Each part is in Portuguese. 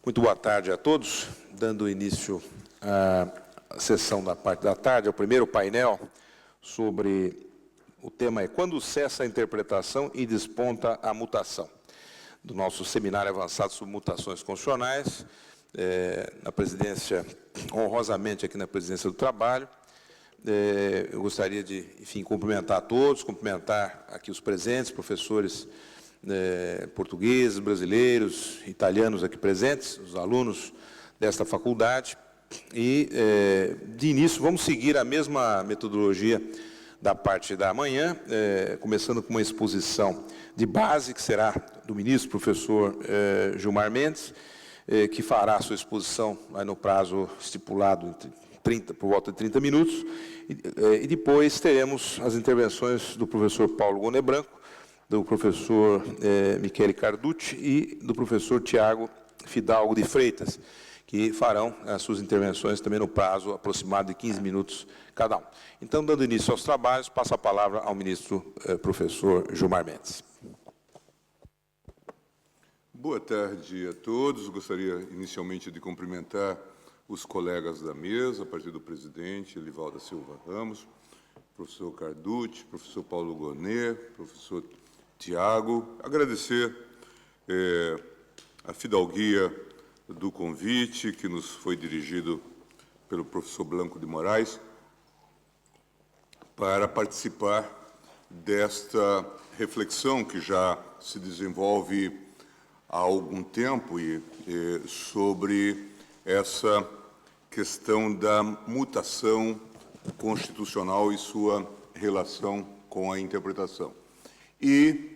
Muito boa tarde a todos. Dando início à sessão da parte da tarde, ao primeiro painel sobre o tema é quando cessa a interpretação e desponta a mutação, do nosso seminário avançado sobre mutações constitucionais, na presidência, honrosamente aqui na presidência do trabalho. Eu gostaria de, enfim, cumprimentar a todos, cumprimentar aqui os presentes, professores portugueses, brasileiros, italianos aqui presentes, os alunos desta faculdade. E, de início, vamos seguir a mesma metodologia da parte da manhã, começando com uma exposição de base, que será do ministro, professor Gilmar Mendes, que fará a sua exposição no prazo estipulado, por volta de 30 minutos, e depois teremos as intervenções do professor Paulo Goné Branco, do professor Michele Carducci e do professor Tiago Fidalgo de Freitas, que farão as suas intervenções também no prazo aproximado de 15 minutos cada um. Então, dando início aos trabalhos, passo a palavra ao ministro professor Gilmar Mendes. Boa tarde a todos. Gostaria inicialmente de cumprimentar os colegas da mesa, a partir do presidente Elivaldo Silva Ramos, professor Carducci, professor Paulo Goné, professor Tiago, agradecer a fidalguia do convite que nos foi dirigido pelo professor Blanco de Moraes para participar desta reflexão que já se desenvolve há algum tempo sobre essa questão da mutação constitucional e sua relação com a interpretação. E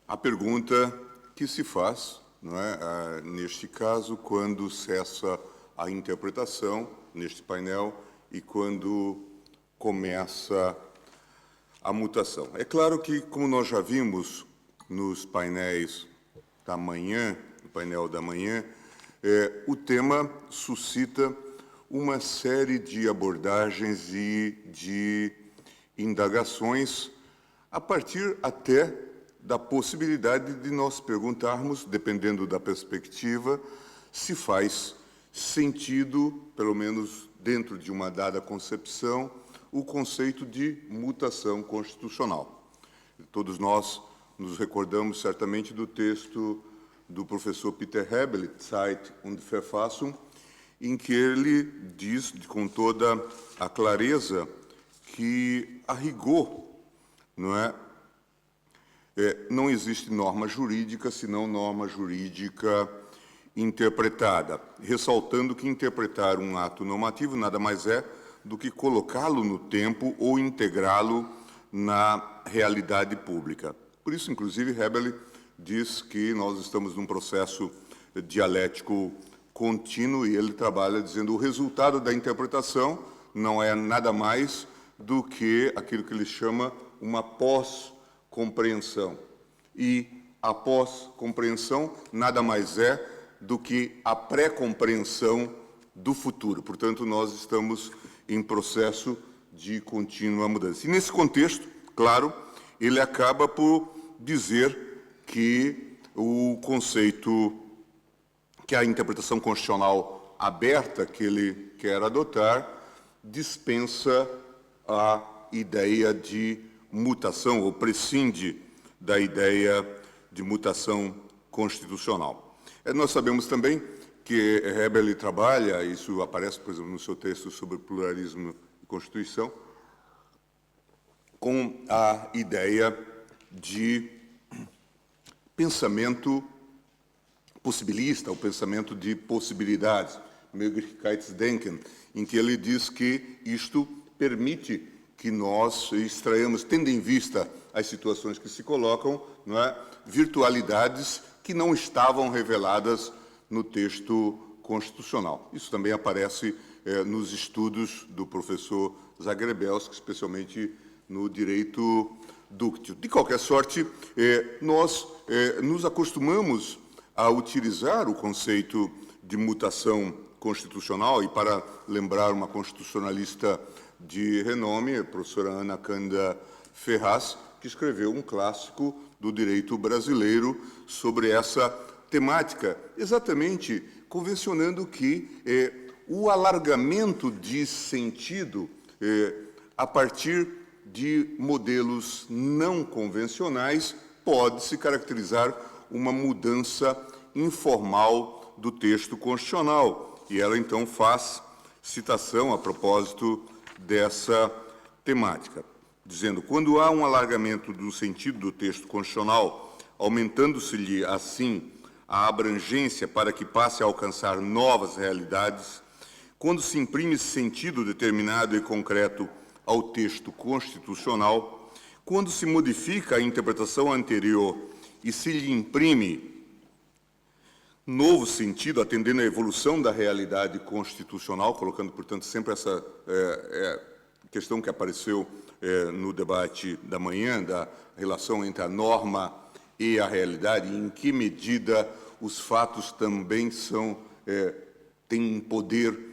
a pergunta que se faz, não é, neste caso, quando cessa a interpretação, neste painel, e quando começa a mutação. É claro que, como nós já vimos nos painéis da manhã, no painel da manhã, o tema suscita uma série de abordagens e de indagações a partir até da possibilidade de nós perguntarmos, dependendo da perspectiva, se faz sentido, pelo menos dentro de uma dada concepção, o conceito de mutação constitucional. Todos nós nos recordamos certamente do texto do professor Peter Hebel, Zeit und Verfassung, em que ele diz com toda a clareza que, a rigor, não existe norma jurídica, senão norma jurídica interpretada, ressaltando que interpretar um ato normativo nada mais é do que colocá-lo no tempo ou integrá-lo na realidade pública. Por isso, inclusive, Hebel diz que nós estamos num processo dialético contínuo e ele trabalha dizendo que o resultado da interpretação não é nada mais do que aquilo que ele chama uma pós-compreensão. E a pós-compreensão nada mais é do que a pré-compreensão do futuro. Portanto, nós estamos em processo de contínua mudança. E, nesse contexto, claro, ele acaba por dizer que o conceito, que a interpretação constitucional aberta que ele quer adotar, dispensa a ideia de mutação, ou prescinde da ideia de mutação constitucional. Nós sabemos também que Hebel trabalha, isso aparece, por exemplo, no seu texto sobre pluralismo e Constituição, com a ideia de pensamento possibilista, o pensamento de possibilidades, Möglichkeitsdenken, em que ele diz que isto permite que nós extraímos, tendo em vista as situações que se colocam, virtualidades que não estavam reveladas no texto constitucional. Isso também aparece nos estudos do professor Zagrebelski, especialmente no direito dúctil. De qualquer sorte, nós nos acostumamos a utilizar o conceito de mutação constitucional, e para lembrar uma constitucionalista de renome, a professora Ana Cândia Ferraz, que escreveu um clássico do direito brasileiro sobre essa temática, exatamente convencionando que o alargamento de sentido a partir de modelos não convencionais pode se caracterizar uma mudança informal do texto constitucional. E ela, então, faz citação a propósito dessa temática, dizendo: quando há um alargamento do sentido do texto constitucional, aumentando-se-lhe, assim, a abrangência para que passe a alcançar novas realidades, quando se imprime sentido determinado e concreto ao texto constitucional, quando se modifica a interpretação anterior e se lhe imprime novo sentido, atendendo à evolução da realidade constitucional, colocando, portanto, sempre essa questão que apareceu no debate da manhã, da relação entre a norma e a realidade, em que medida os fatos também têm poder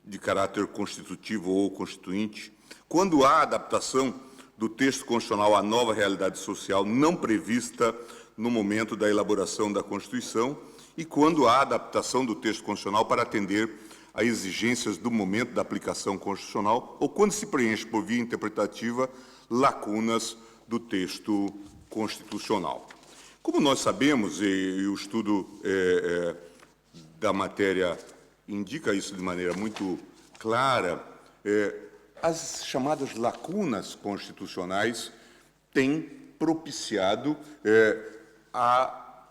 de caráter constitutivo ou constituinte. Quando há adaptação do texto constitucional à nova realidade social não prevista no momento da elaboração da Constituição, e quando há adaptação do texto constitucional para atender a exigências do momento da aplicação constitucional, ou quando se preenche por via interpretativa lacunas do texto constitucional. Como nós sabemos, e o estudo da matéria indica isso de maneira muito clara, as chamadas lacunas constitucionais têm propiciado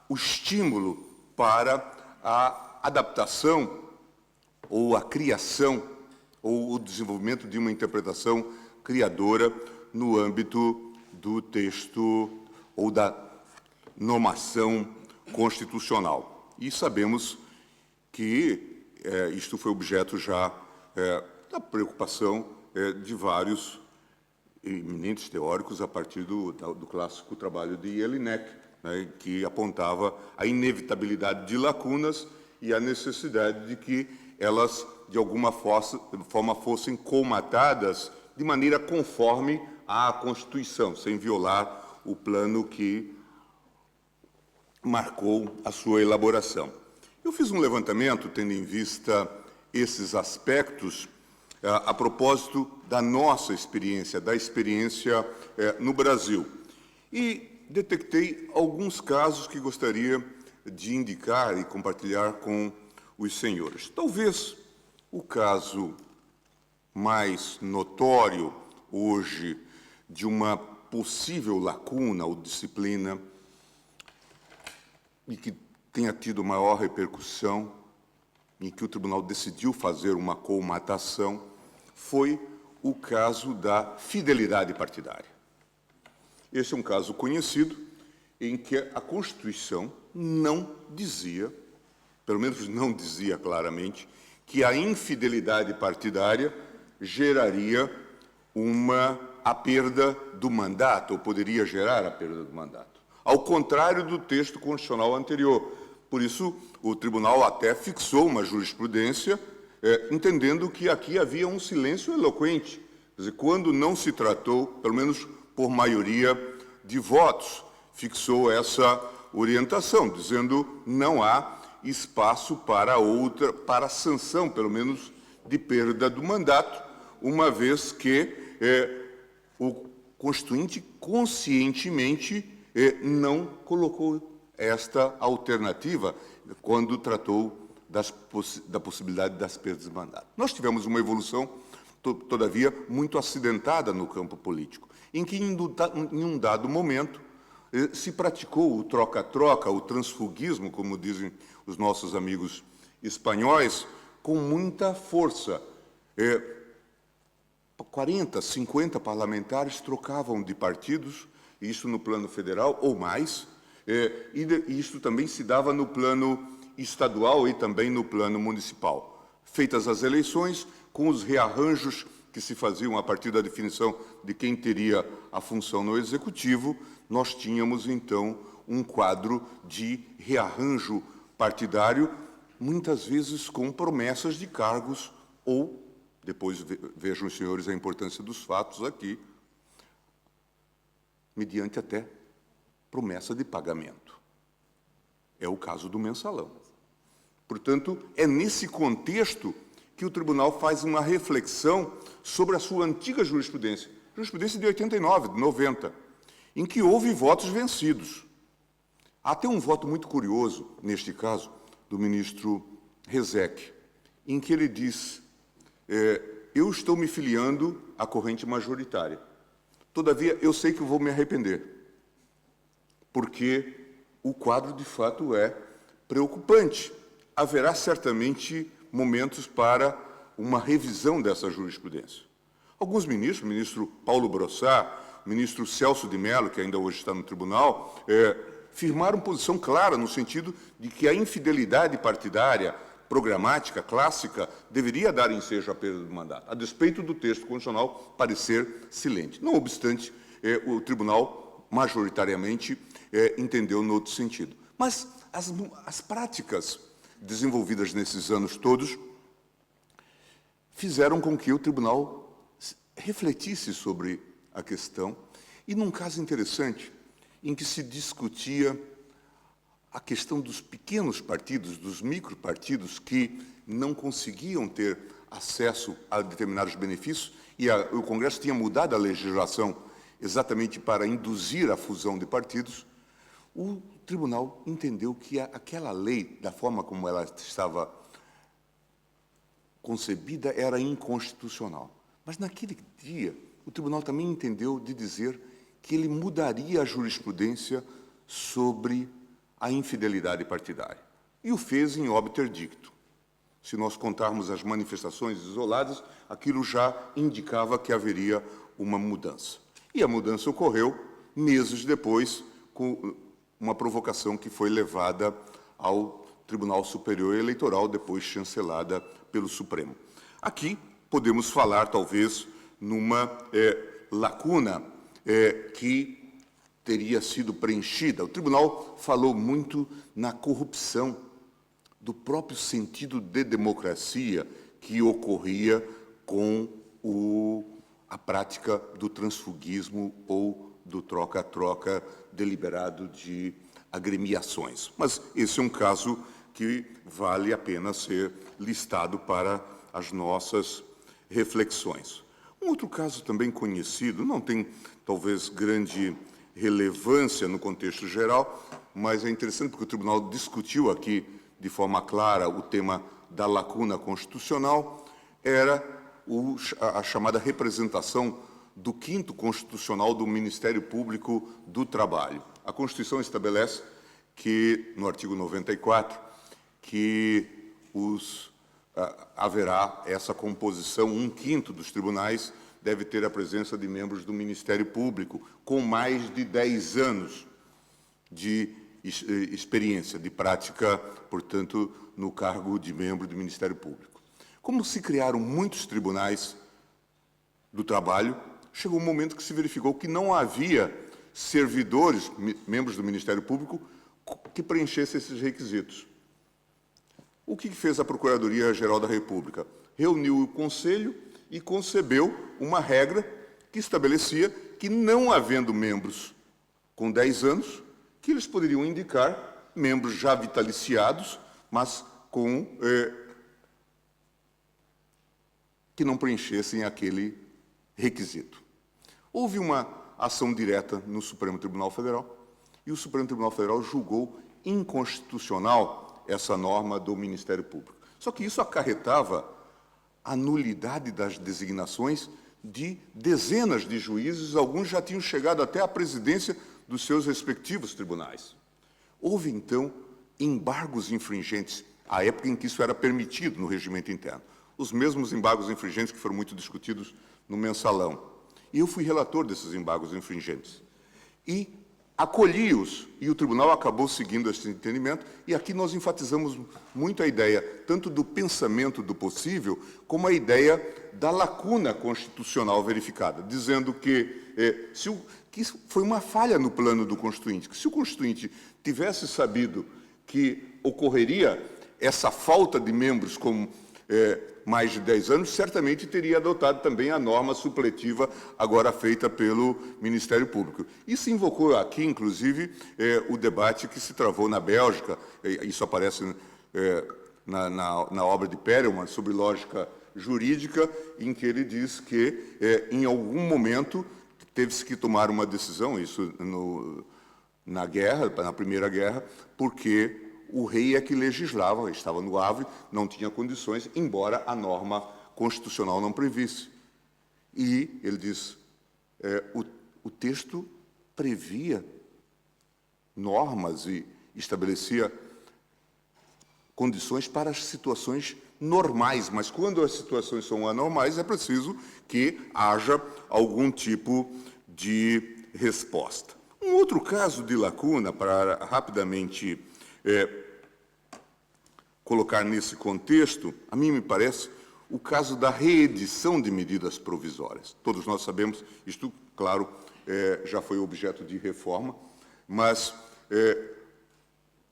o estímulo para a adaptação ou a criação ou o desenvolvimento de uma interpretação criadora no âmbito do texto ou da normação constitucional. E sabemos que isto foi objeto já da preocupação de vários eminentes teóricos a partir do clássico trabalho de Jelinek, né, que apontava a inevitabilidade de lacunas e a necessidade de que elas, de alguma forma, fossem colmatadas de maneira conforme à Constituição, sem violar o plano que marcou a sua elaboração. Eu fiz um levantamento, tendo em vista esses aspectos, a propósito da nossa experiência, da experiência no Brasil. E detectei alguns casos que gostaria de indicar e compartilhar com os senhores. Talvez o caso mais notório hoje de uma possível lacuna ou disciplina e que tenha tido maior repercussão, em que o tribunal decidiu fazer uma colmatação, foi o caso da fidelidade partidária. Esse é um caso conhecido em que a Constituição não dizia, pelo menos não dizia claramente, que a infidelidade partidária geraria a perda do mandato, ou poderia gerar a perda do mandato. Ao contrário do texto constitucional anterior. Por isso, o tribunal até fixou uma jurisprudência, entendendo que aqui havia um silêncio eloquente. Quer dizer, quando não se tratou, pelo menos por maioria de votos, fixou essa orientação, dizendo não há espaço para sanção, pelo menos, de perda do mandato, uma vez que o Constituinte conscientemente não colocou esta alternativa quando tratou da possibilidade das perdas de mandato. Nós tivemos uma evolução, todavia, muito acidentada no campo político, em que, em um dado momento, se praticou o troca-troca, o transfugismo, como dizem os nossos amigos espanhóis, com muita força. 40, 50 parlamentares trocavam de partidos, isso no plano federal ou mais, e isso também se dava no plano estadual e também no plano municipal. Feitas as eleições, com os rearranjos que se faziam a partir da definição de quem teria a função no Executivo, nós tínhamos, então, um quadro de rearranjo partidário, muitas vezes com promessas de cargos ou, depois vejam os senhores a importância dos fatos aqui, mediante até promessa de pagamento. é o caso do mensalão. Portanto, é nesse contexto que o tribunal faz uma reflexão sobre a sua antiga jurisprudência, jurisprudência de 89, de 90, em que houve votos vencidos. Há até um voto muito curioso, neste caso, do ministro Rezec, em que ele diz, eu estou me filiando à corrente majoritária. Todavia, eu sei que eu vou me arrepender, porque o quadro, de fato, é preocupante. Haverá certamente momentos para uma revisão dessa jurisprudência. Alguns ministros, o ministro Paulo Brossard, o ministro Celso de Mello, que ainda hoje está no tribunal, firmaram posição clara no sentido de que a infidelidade partidária, programática, clássica, deveria dar ensejo à perda do mandato, a despeito do texto constitucional parecer silente. Não obstante, o tribunal, majoritariamente, entendeu no outro sentido. Mas as práticas desenvolvidas nesses anos todos fizeram com que o tribunal refletisse sobre a questão, e num caso interessante, em que se discutia a questão dos pequenos partidos, dos micropartidos, que não conseguiam ter acesso a determinados benefícios, e o Congresso tinha mudado a legislação exatamente para induzir a fusão de partidos, o tribunal entendeu que aquela lei, da forma como ela estava concebida, era inconstitucional. Mas, naquele dia, o tribunal também entendeu de dizer que ele mudaria a jurisprudência sobre a infidelidade partidária. E o fez em obter dicto. Se nós contarmos as manifestações isoladas, aquilo já indicava que haveria uma mudança. E a mudança ocorreu meses depois, com uma provocação que foi levada ao Tribunal Superior Eleitoral, depois chancelada pelo Supremo. Aqui podemos falar, talvez, numa lacuna que teria sido preenchida. O tribunal falou muito na corrupção, do próprio sentido de democracia que ocorria com a prática do transfugismo ou do troca-troca deliberado de agremiações. Mas esse é um caso que vale a pena ser listado para as nossas reflexões. Um outro caso também conhecido, não tem talvez grande relevância no contexto geral, mas é interessante porque o tribunal discutiu aqui de forma clara o tema da lacuna constitucional, era a chamada representação do 5º Constitucional do Ministério Público do Trabalho. A Constituição estabelece que, no artigo 94, que haverá essa composição, 1/5 dos tribunais deve ter a presença de membros do Ministério Público, com mais de 10 anos de experiência, de prática, portanto, no cargo de membro do Ministério Público. Como se criaram muitos tribunais do trabalho, chegou um momento que se verificou que não havia servidores, membros do Ministério Público, que preenchessem esses requisitos. O que fez a Procuradoria-Geral da República? Reuniu o Conselho e concebeu uma regra que estabelecia que, não havendo membros com 10 anos, que eles poderiam indicar membros já vitaliciados, mas que não preenchessem aquele requisito. Houve uma ação direta no Supremo Tribunal Federal e o Supremo Tribunal Federal julgou inconstitucional essa norma do Ministério Público. Só que isso acarretava a nulidade das designações de dezenas de juízes, alguns já tinham chegado até à presidência dos seus respectivos tribunais. Houve, então, embargos infringentes, à época em que isso era permitido no regimento interno. Os mesmos embargos infringentes que foram muito discutidos no mensalão. E eu fui relator desses embargos infringentes. E acolhi-os, e o tribunal acabou seguindo esse entendimento, e aqui nós enfatizamos muito a ideia, tanto do pensamento do possível, como a ideia da lacuna constitucional verificada, dizendo que isso foi uma falha no plano do Constituinte, que se o Constituinte tivesse sabido que ocorreria essa falta de membros com mais de 10 anos, certamente teria adotado também a norma supletiva agora feita pelo Ministério Público. Isso invocou aqui, inclusive, o debate que se travou na Bélgica, isso aparece na obra de Perelman, sobre lógica jurídica, em que ele diz que, em algum momento, teve-se que tomar uma decisão, isso na guerra, na Primeira Guerra, porque o rei é que legislava, estava no ave, não tinha condições, embora a norma constitucional não previsse. E ele diz, o texto previa normas e estabelecia condições para as situações normais, mas quando as situações são anormais, é preciso que haja algum tipo de resposta. Um outro caso de lacuna, para rapidamente colocar nesse contexto, a mim me parece o caso da reedição de medidas provisórias. Todos nós sabemos, isto, claro, já foi objeto de reforma, mas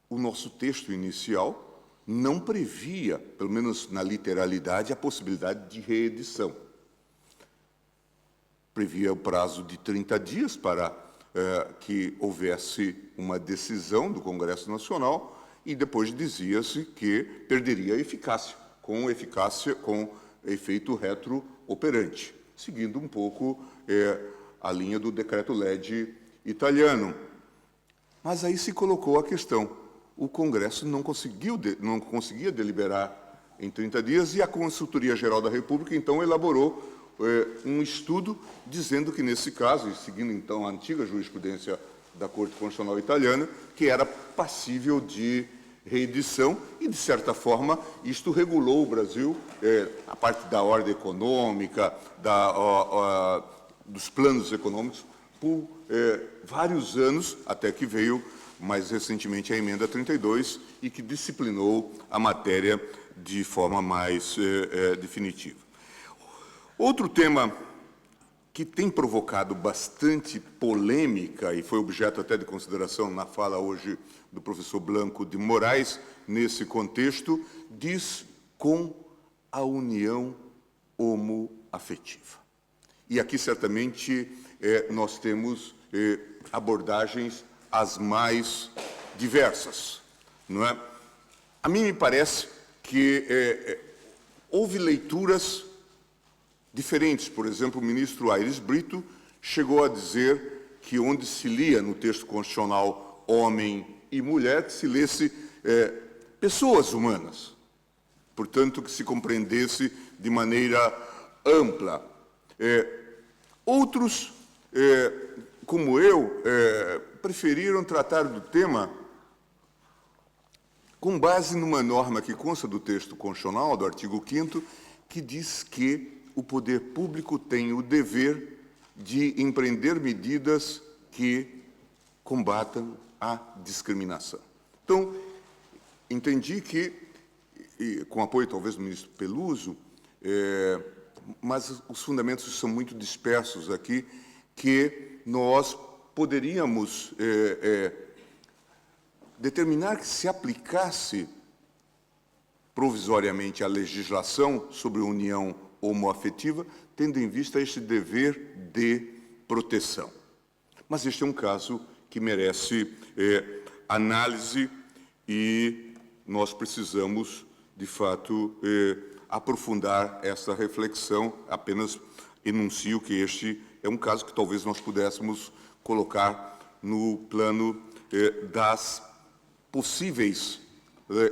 o nosso texto inicial não previa, pelo menos na literalidade, a possibilidade de reedição. Previa o prazo de 30 dias para que houvesse uma decisão do Congresso Nacional e depois dizia-se que perderia a eficácia, com efeito retrooperante, seguindo um pouco a linha do decreto-lege italiano. Mas aí se colocou a questão. O Congresso não conseguia deliberar em 30 dias e a Consultoria Geral da República, então, elaborou um estudo dizendo que, nesse caso, e seguindo, então, a antiga jurisprudência da Corte Constitucional Italiana, que era passível de reedição e, de certa forma, isto regulou o Brasil, a parte da ordem econômica, dos planos econômicos, por vários anos, até que veio, mais recentemente, a Emenda 32, e que disciplinou a matéria de forma mais definitiva. Outro tema que tem provocado bastante polêmica, e foi objeto até de consideração na fala hoje do professor Blanco de Moraes, nesse contexto, diz com a união homoafetiva. E aqui, certamente, nós temos abordagens as mais diversas, não é? A mim me parece que houve leituras diferentes. Por exemplo, o ministro Aires Brito chegou a dizer que onde se lia no texto constitucional homem e mulher, que se lesse pessoas humanas, portanto, que se compreendesse de maneira ampla. Outros, como eu, preferiram tratar do tema com base numa norma que consta do texto constitucional, do artigo 5º, que diz que o poder público tem o dever de empreender medidas que combatam a discriminação. Então, entendi que, com apoio talvez do ministro Peluso, mas os fundamentos são muito dispersos aqui, que nós poderíamos determinar que se aplicasse provisoriamente a legislação sobre união homoafetiva, tendo em vista este dever de proteção. Mas este é um caso que merece análise e nós precisamos, de fato, aprofundar essa reflexão. Apenas enuncio que este é um caso que talvez nós pudéssemos colocar no plano das possíveis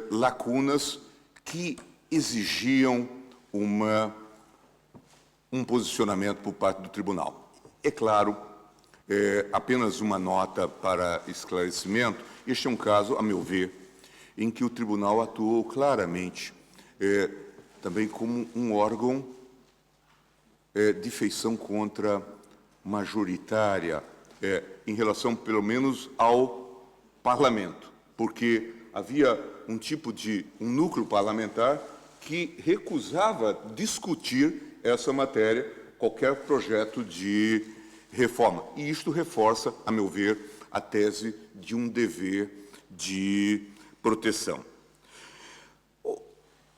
lacunas que exigiam um posicionamento por parte do tribunal. É claro, apenas uma nota para esclarecimento, este é um caso, a meu ver, em que o tribunal atuou claramente, também como um órgão de feição contra majoritária, em relação, pelo menos, ao parlamento, porque havia um núcleo parlamentar que recusava discutir essa matéria, qualquer projeto de reforma. E isto reforça, a meu ver, a tese de um dever de proteção.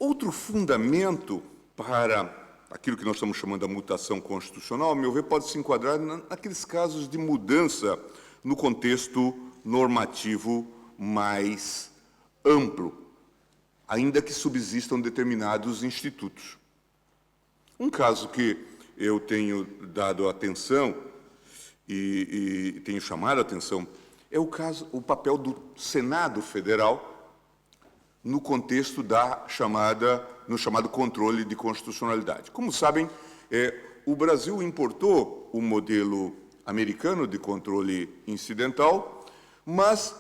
Outro fundamento para aquilo que nós estamos chamando de mutação constitucional, ao meu ver, pode se enquadrar naqueles casos de mudança no contexto normativo mais amplo, ainda que subsistam determinados institutos. Um caso que eu tenho dado atenção e tenho chamado a atenção é o papel do Senado Federal no contexto no chamado controle de constitucionalidade. Como sabem, o Brasil importou o modelo americano de controle incidental, mas,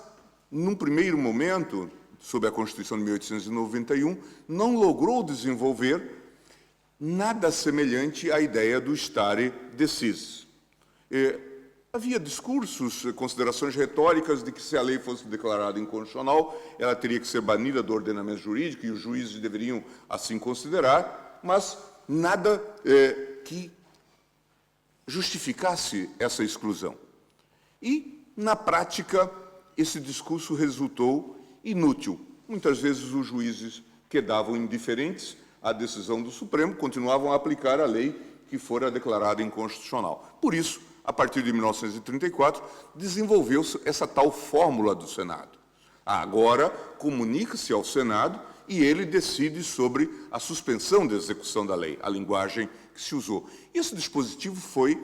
num primeiro momento, sob a Constituição de 1891, não logrou desenvolver nada semelhante à ideia do stare decisis. Havia discursos, considerações retóricas de que se a lei fosse declarada inconstitucional, ela teria que ser banida do ordenamento jurídico e os juízes deveriam assim considerar, mas nada que justificasse essa exclusão. E, na prática, esse discurso resultou inútil. Muitas vezes os juízes quedavam indiferentes à decisão do Supremo, continuavam a aplicar a lei que fora declarada inconstitucional. Por isso, a partir de 1934, desenvolveu-se essa tal fórmula do Senado. Agora, comunica-se ao Senado e ele decide sobre a suspensão da execução da lei, a linguagem que se usou. Esse dispositivo foi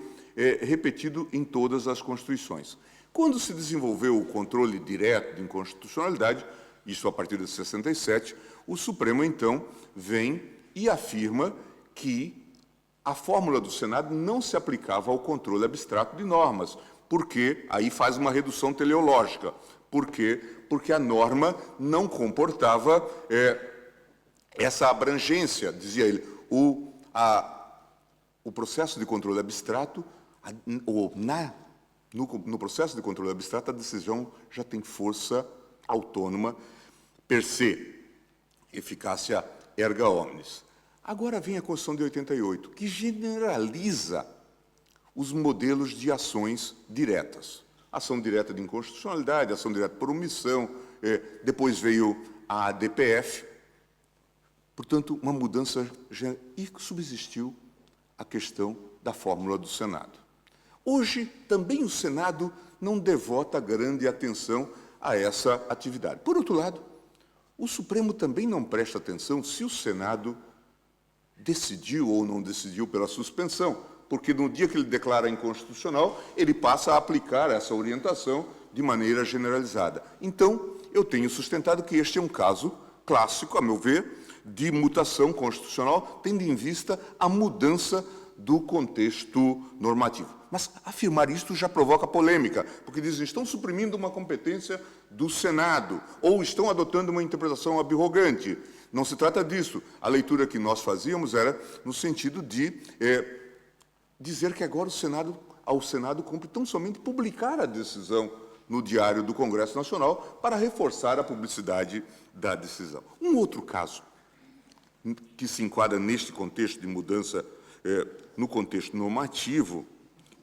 repetido em todas as Constituições. Quando se desenvolveu o controle direto de inconstitucionalidade, isso a partir de 67, o Supremo, então, vem e afirma que a fórmula do Senado não se aplicava ao controle abstrato de normas, porque aí faz uma redução teleológica. Por quê? Porque a norma não comportava essa abrangência, dizia ele. O processo de controle abstrato, no processo de controle abstrato, a decisão já tem força autônoma per se, eficácia erga omnes. Agora vem a Constituição de 88, que generaliza os modelos de ações diretas. Ação direta de inconstitucionalidade, ação direta por omissão, depois veio a ADPF. Portanto, uma mudança e subsistiu a questão da fórmula do Senado. Hoje, também o Senado não devota grande atenção a essa atividade. Por outro lado, o Supremo também não presta atenção se o Senado decidiu ou não decidiu pela suspensão, porque no dia que ele declara inconstitucional, ele passa a aplicar essa orientação de maneira generalizada. Então, eu tenho sustentado que este é um caso clássico, a meu ver, de mutação constitucional, tendo em vista a mudança do contexto normativo. Mas afirmar isto já provoca polêmica, porque dizem estão suprimindo uma competência do Senado, ou estão adotando uma interpretação abrogante. Não se trata disso. A leitura que nós fazíamos era no sentido de dizer que agora ao Senado cumpre tão somente publicar a decisão no Diário do Congresso Nacional para reforçar a publicidade da decisão. Um outro caso que se enquadra neste contexto de mudança no contexto normativo,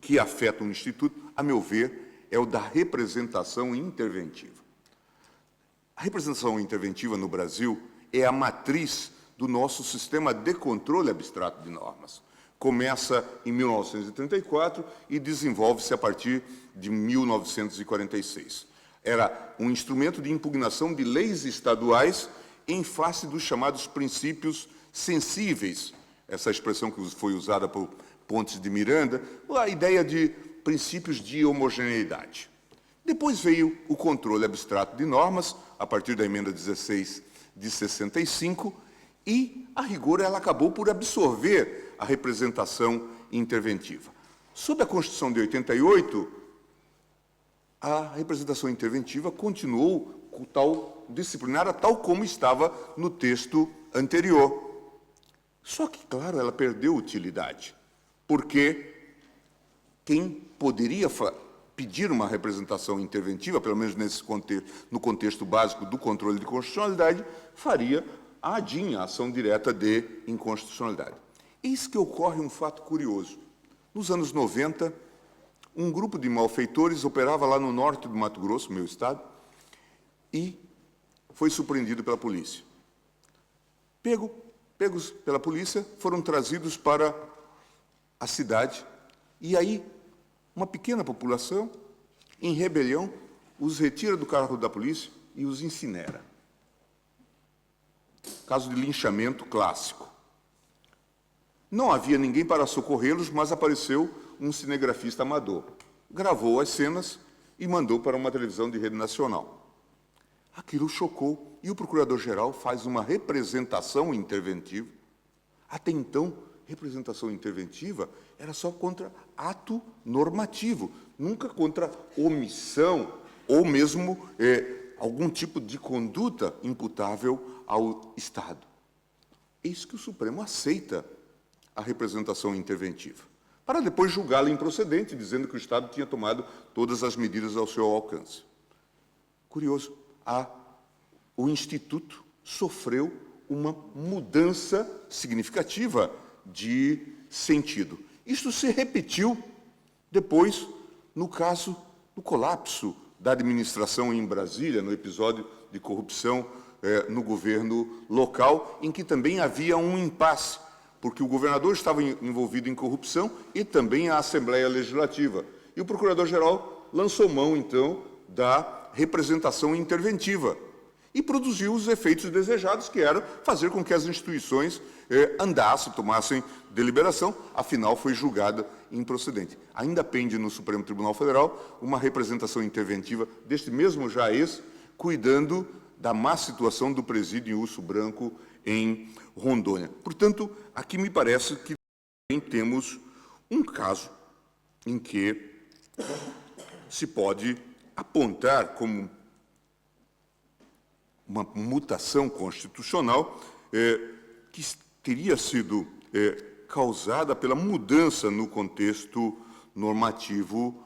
que afeta o Instituto, a meu ver, é o da representação interventiva. A representação interventiva no Brasil é a matriz do nosso sistema de controle abstrato de normas. Começa em 1934 e desenvolve-se a partir de 1946. Era um instrumento de impugnação de leis estaduais em face dos chamados princípios sensíveis, essa expressão que foi usada por Pontes de Miranda, a ideia de princípios de homogeneidade. Depois veio o controle abstrato de normas, a partir da emenda 16 de 65, e, a rigor, ela acabou por absorver a representação interventiva. Sob a Constituição de 88, a representação interventiva continuou disciplinada tal como estava no texto anterior. Só que, claro, ela perdeu utilidade, porque quem poderia pedir uma representação interventiva, pelo menos no contexto básico do controle de constitucionalidade, faria a ADIM, a ação direta de inconstitucionalidade. Eis que ocorre um fato curioso. Nos anos 90, um grupo de malfeitores operava lá no norte do Mato Grosso, meu estado, e foi surpreendido pela polícia. pegos pela polícia, foram trazidos para a cidade, e aí uma pequena população, em rebelião, os retira do carro da polícia e os incinera. Caso de linchamento clássico. Não havia ninguém para socorrê-los, mas apareceu um cinegrafista amador. Gravou as cenas e mandou para uma televisão de rede nacional. Aquilo chocou, e o procurador-geral faz uma representação interventiva. Até então, representação interventiva era só contra ato normativo, nunca contra omissão ou mesmo algum tipo de conduta imputável ao Estado. Eis que o Supremo aceita a representação interventiva, para depois julgá-la improcedente, dizendo que o Estado tinha tomado todas as medidas ao seu alcance. Curioso, o Instituto sofreu uma mudança significativa de sentido. Isso se repetiu depois no caso do colapso da administração em Brasília, no episódio de corrupção no governo local, em que também havia um impasse, porque o governador estava envolvido em corrupção e também a Assembleia Legislativa. E o Procurador-Geral lançou mão, então, da representação interventiva e produziu os efeitos desejados, que era fazer com que as instituições andassem, tomassem deliberação, afinal foi julgada improcedente. Ainda pende no Supremo Tribunal Federal uma representação interventiva deste mesmo Jaez, cuidando da má situação do presídio em Urso Branco, em Rondônia. Portanto, aqui me parece que também temos um caso em que se pode apontar como uma mutação constitucional que teria sido causada pela mudança no contexto normativo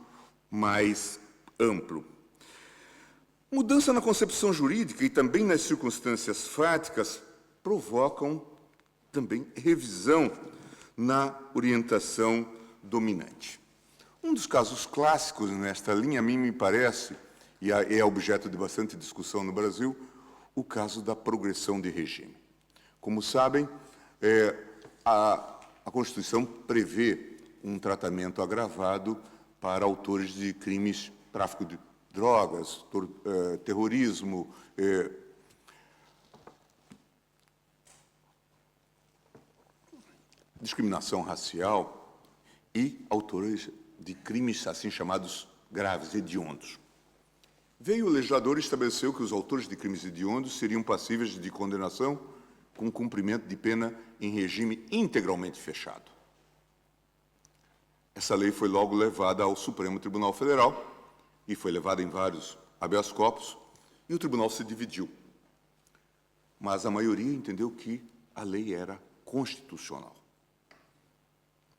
mais amplo. Mudança na concepção jurídica e também nas circunstâncias fáticas provocam também revisão na orientação dominante. Um dos casos clássicos nesta linha, a mim me parece, e é objeto de bastante discussão no Brasil, o caso da progressão de regime. Como sabem, a Constituição prevê um tratamento agravado para autores de crimes, tráfico de drogas, terrorismo, discriminação racial e autores de crimes assim chamados graves, hediondos. Veio o legislador e estabeleceu que os autores de crimes hediondos seriam passíveis de condenação com cumprimento de pena em regime integralmente fechado. Essa lei foi logo levada ao Supremo Tribunal Federal e foi levada em vários habeas corpus, e o tribunal se dividiu. Mas a maioria entendeu que a lei era constitucional,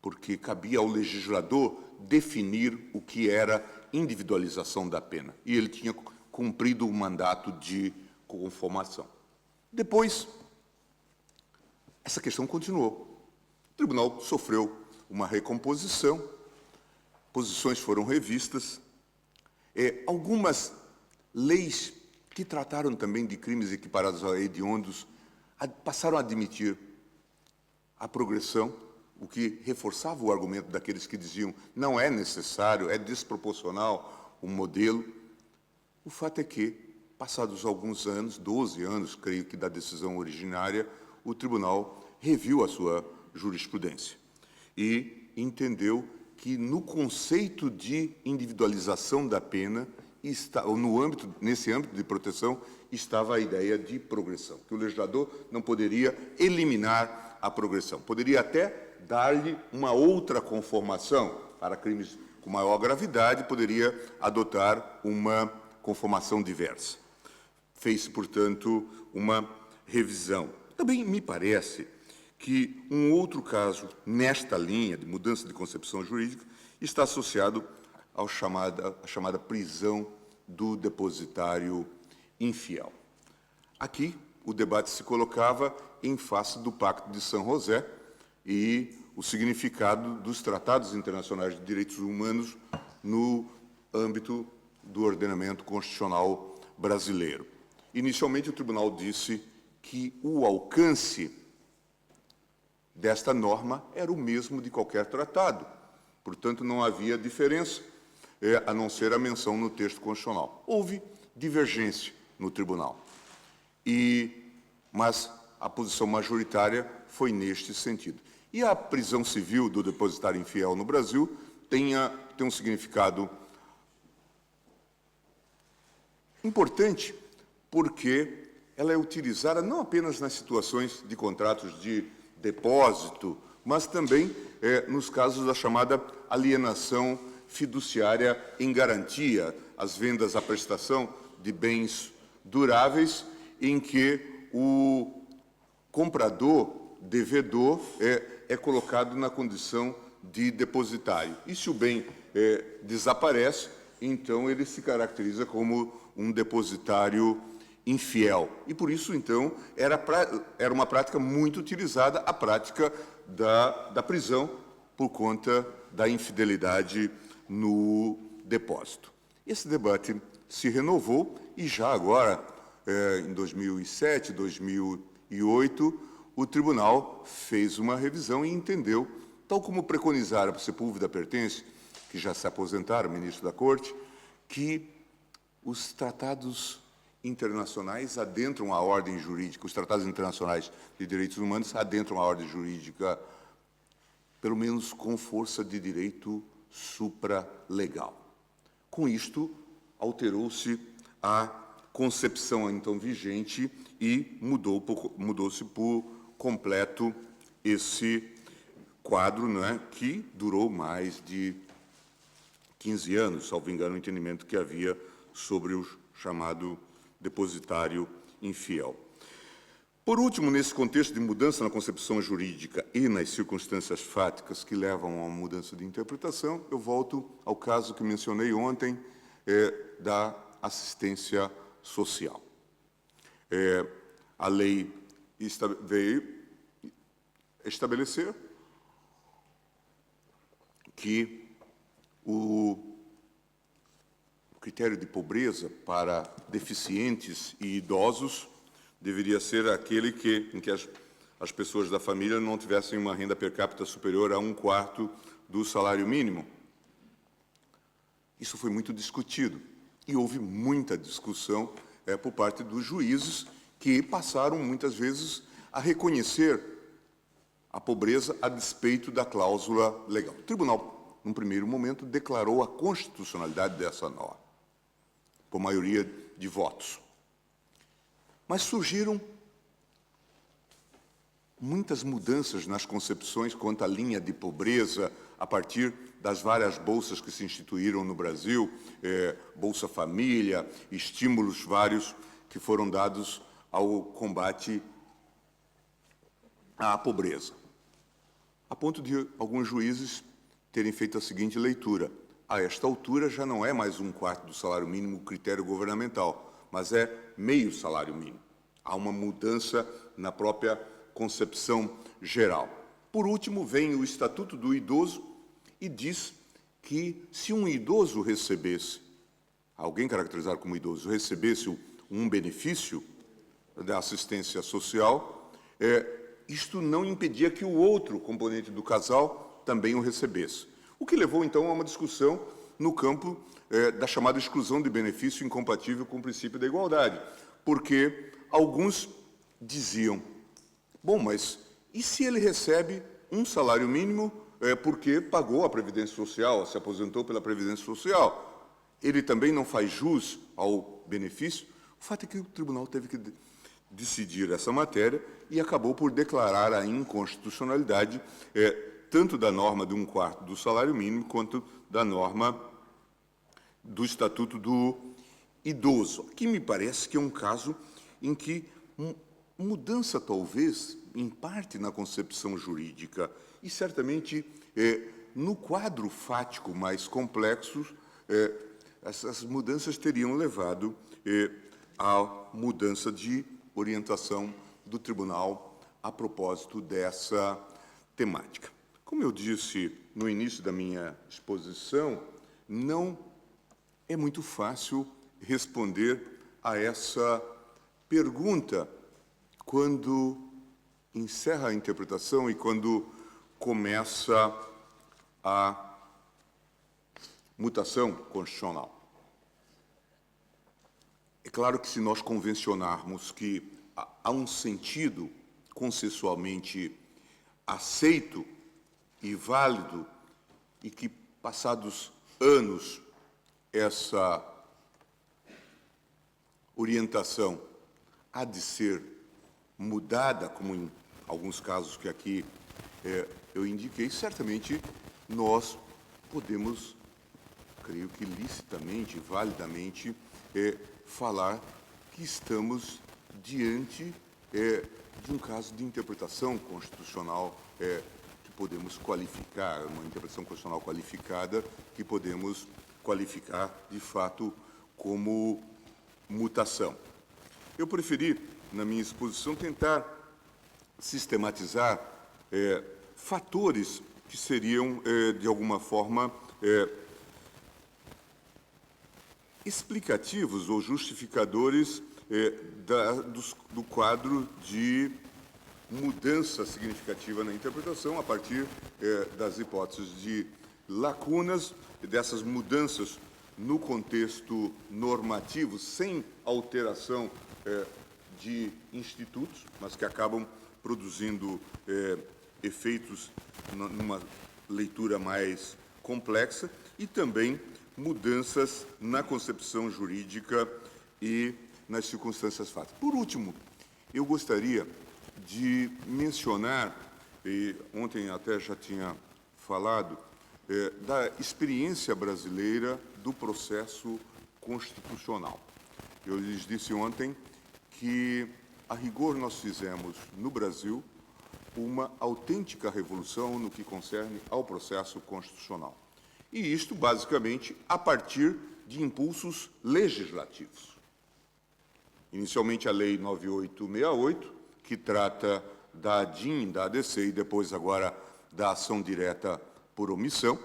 porque cabia ao legislador definir o que era individualização da pena, e ele tinha cumprido o mandato de conformação. Depois, essa questão continuou. O tribunal sofreu uma recomposição, posições foram revistas, algumas leis que trataram também de crimes equiparados a hediondos passaram a admitir a progressão, o que reforçava o argumento daqueles que diziam não é necessário, é desproporcional o modelo. O fato é que, passados alguns anos, 12 anos, creio que da decisão originária, o tribunal reviu a sua jurisprudência e entendeu que no conceito de individualização da pena, nesse âmbito de proteção, estava a ideia de progressão, que o legislador não poderia eliminar a progressão, poderia até dar-lhe uma outra conformação. Para crimes com maior gravidade, poderia adotar uma conformação diversa. Fez-se, portanto, uma revisão. Também me parece que um outro caso nesta linha de mudança de concepção jurídica está associado à chamada prisão do depositário infiel. Aqui, o debate se colocava em face do Pacto de São José e o significado dos tratados internacionais de direitos humanos no âmbito do ordenamento constitucional brasileiro. Inicialmente, o tribunal disse que o alcance desta norma era o mesmo de qualquer tratado. Portanto, não havia diferença, a não ser a menção no texto constitucional. Houve divergência no tribunal, mas a posição majoritária foi neste sentido. E a prisão civil do depositário infiel no Brasil tem um significado importante, porque ela é utilizada não apenas nas situações de contratos de depósito, mas também nos casos da chamada alienação fiduciária em garantia, as vendas à prestação de bens duráveis, em que o comprador, devedor, é colocado na condição de depositário. E se o bem desaparece, então ele se caracteriza como um depositário infiel. E por isso, então, era uma prática muito utilizada, a prática da prisão por conta da infidelidade no depósito. Esse debate se renovou e já agora, em 2007, 2008, o tribunal fez uma revisão e entendeu, tal como preconizara para Sepúlveda Pertence, que já se aposentaram, ministro da Corte, que os tratados internacionais adentram a ordem jurídica, os tratados internacionais de direitos humanos adentram a ordem jurídica, pelo menos com força de direito supralegal. Com isto, alterou-se a concepção então vigente e mudou-se por completo esse quadro, que durou mais de 15 anos, salvo engano, o entendimento que havia sobre o chamado depositário infiel. Por último, nesse contexto de mudança na concepção jurídica e nas circunstâncias fáticas que levam a uma mudança de interpretação, eu volto ao caso que mencionei ontem, da assistência social. A lei veio estabelecer que o critério de pobreza para deficientes e idosos deveria ser aquele em que as pessoas da família não tivessem uma renda per capita superior a 1/4 do salário mínimo. Isso foi muito discutido e houve muita discussão por parte dos juízes, que passaram muitas vezes a reconhecer a pobreza a despeito da cláusula legal. O tribunal, num primeiro momento, declarou a constitucionalidade dessa norma, por maioria de votos. Mas surgiram muitas mudanças nas concepções quanto à linha de pobreza, a partir das várias bolsas que se instituíram no Brasil, Bolsa Família, estímulos vários que foram dados ao combate à pobreza. A ponto de alguns juízes terem feito a seguinte leitura: a esta altura já não é mais 1/4 do salário mínimo o critério governamental, mas é meio salário mínimo. Há uma mudança na própria concepção geral. Por último, vem o Estatuto do Idoso e diz que se um idoso recebesse, alguém caracterizado como idoso, recebesse um benefício da assistência social, isto não impedia que o outro componente do casal também o recebesse. O que levou, então, a uma discussão no campo da chamada exclusão de benefício incompatível com o princípio da igualdade, porque alguns diziam: bom, mas e se ele recebe um salário mínimo porque pagou a Previdência Social, se aposentou pela Previdência Social? Ele também não faz jus ao benefício? O fato é que o tribunal teve que decidir essa matéria e acabou por declarar a inconstitucionalidade tanto da norma de 1/4 do salário mínimo quanto da norma do Estatuto do Idoso. Aqui me parece que é um caso em que mudança, talvez, em parte na concepção jurídica e, certamente, no quadro fático mais complexo, essas mudanças teriam levado à mudança de orientação do tribunal a propósito dessa temática. Como eu disse no início da minha exposição, não é muito fácil responder a essa pergunta: quando encerra a interpretação e quando começa a mutação constitucional. É claro que se nós convencionarmos que há um sentido consensualmente aceito e válido e que, passados anos, essa orientação há de ser mudada, como em alguns casos que aqui eu indiquei, certamente nós podemos, creio que licitamente, validamente, falar que estamos diante de um caso de interpretação constitucional que podemos qualificar, uma interpretação constitucional qualificada que podemos qualificar, de fato, como mutação. Eu preferi, na minha exposição, tentar sistematizar fatores que seriam, de alguma forma, explicativos ou justificadores do quadro de mudança significativa na interpretação a partir das hipóteses de lacunas, dessas mudanças no contexto normativo, sem alteração de institutos, mas que acabam produzindo efeitos numa leitura mais complexa, e também mudanças na concepção jurídica e nas circunstâncias fáticas. Por último, eu gostaria de mencionar, e ontem até já tinha falado, da experiência brasileira do processo constitucional. Eu lhes disse ontem que, a rigor, nós fizemos, no Brasil, uma autêntica revolução no que concerne ao processo constitucional. E isto, basicamente, a partir de impulsos legislativos. Inicialmente, a Lei 9868, que trata da ADIM, da ADC, e depois, agora, da ação direta por omissão.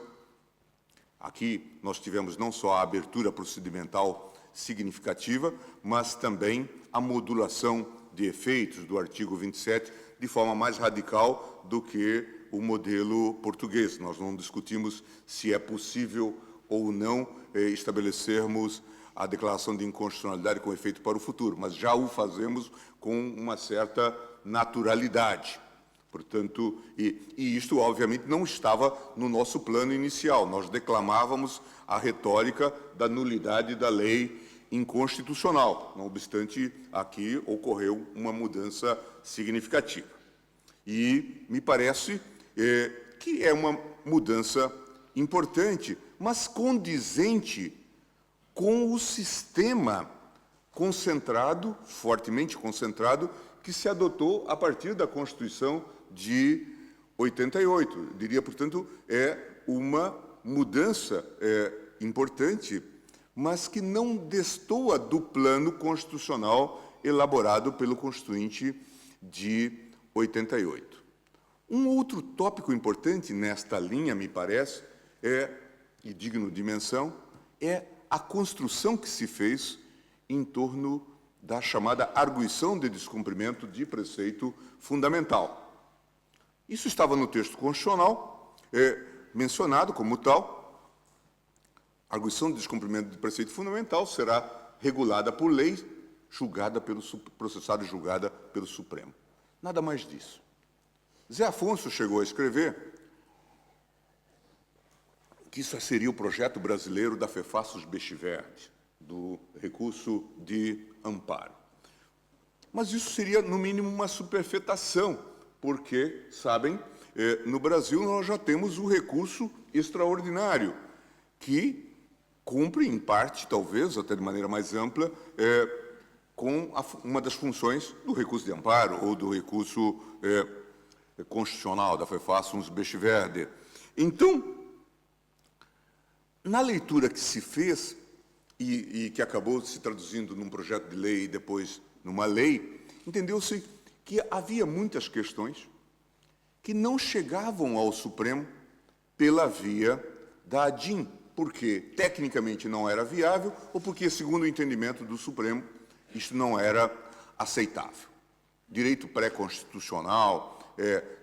Aqui, nós tivemos não só a abertura procedimental significativa, mas também a modulação de efeitos do artigo 27 de forma mais radical do que o modelo português. Nós não discutimos se é possível ou não estabelecermos a declaração de inconstitucionalidade com efeito para o futuro, mas já o fazemos com uma certa naturalidade. Portanto, e isto, obviamente, não estava no nosso plano inicial. Nós declamávamos a retórica da nulidade da lei inconstitucional. Não obstante, aqui ocorreu uma mudança significativa. E me parece que é uma mudança importante, mas condizente com o sistema concentrado, fortemente concentrado, que se adotou a partir da Constituição de 88. Eu diria, portanto, é uma mudança importante, mas que não destoa do plano constitucional elaborado pelo Constituinte de 88. Um outro tópico importante nesta linha, me parece, e digno de menção, é a construção que se fez em torno da chamada arguição de descumprimento de preceito fundamental. Isso estava no texto constitucional, mencionado como tal. A arguição de descumprimento de preceito fundamental será regulada por lei, processada e julgada pelo Supremo. Nada mais disso. Zé Afonso chegou a escrever que isso seria o projeto brasileiro da Fefassos Beciverde, do recurso de amparo. Mas isso seria, no mínimo, uma superfetação, porque, sabem, no Brasil nós já temos o recurso extraordinário, que cumpre, em parte, talvez, até de maneira mais ampla, com uma das funções do recurso de amparo ou do recurso constitucional, da Fefassos Beciverde. Então, na leitura que se fez, e que acabou se traduzindo num projeto de lei e depois numa lei, entendeu-se que havia muitas questões que não chegavam ao Supremo pela via da ADIM, porque tecnicamente não era viável ou porque, segundo o entendimento do Supremo, isto não era aceitável. direito pré-constitucional,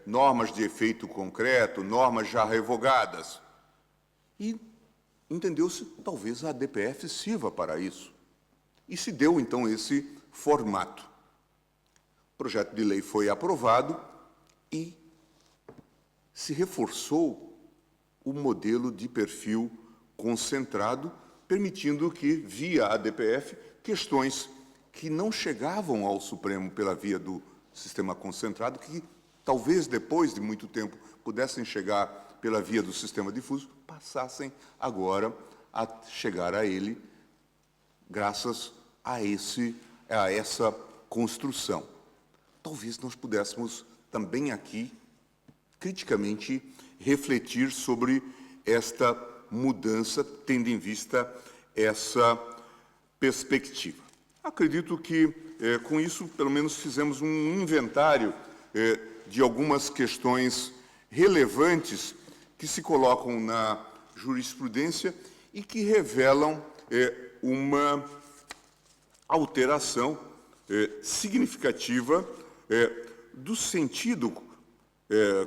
normas de efeito concreto, normas já revogadas. E entendeu-se, talvez a ADPF sirva para isso. E se deu, então, esse formato. O projeto de lei foi aprovado e se reforçou o modelo de perfil concentrado, permitindo que, via ADPF, questões que não chegavam ao Supremo pela via do sistema concentrado, que talvez depois de muito tempo pudessem chegar pela via do sistema difuso, passassem agora a chegar a ele graças a essa construção. Talvez nós pudéssemos também aqui, criticamente, refletir sobre esta mudança, tendo em vista essa perspectiva. Acredito que, com isso, pelo menos fizemos um inventário de algumas questões relevantes que se colocam na jurisprudência e que revelam uma alteração significativa do sentido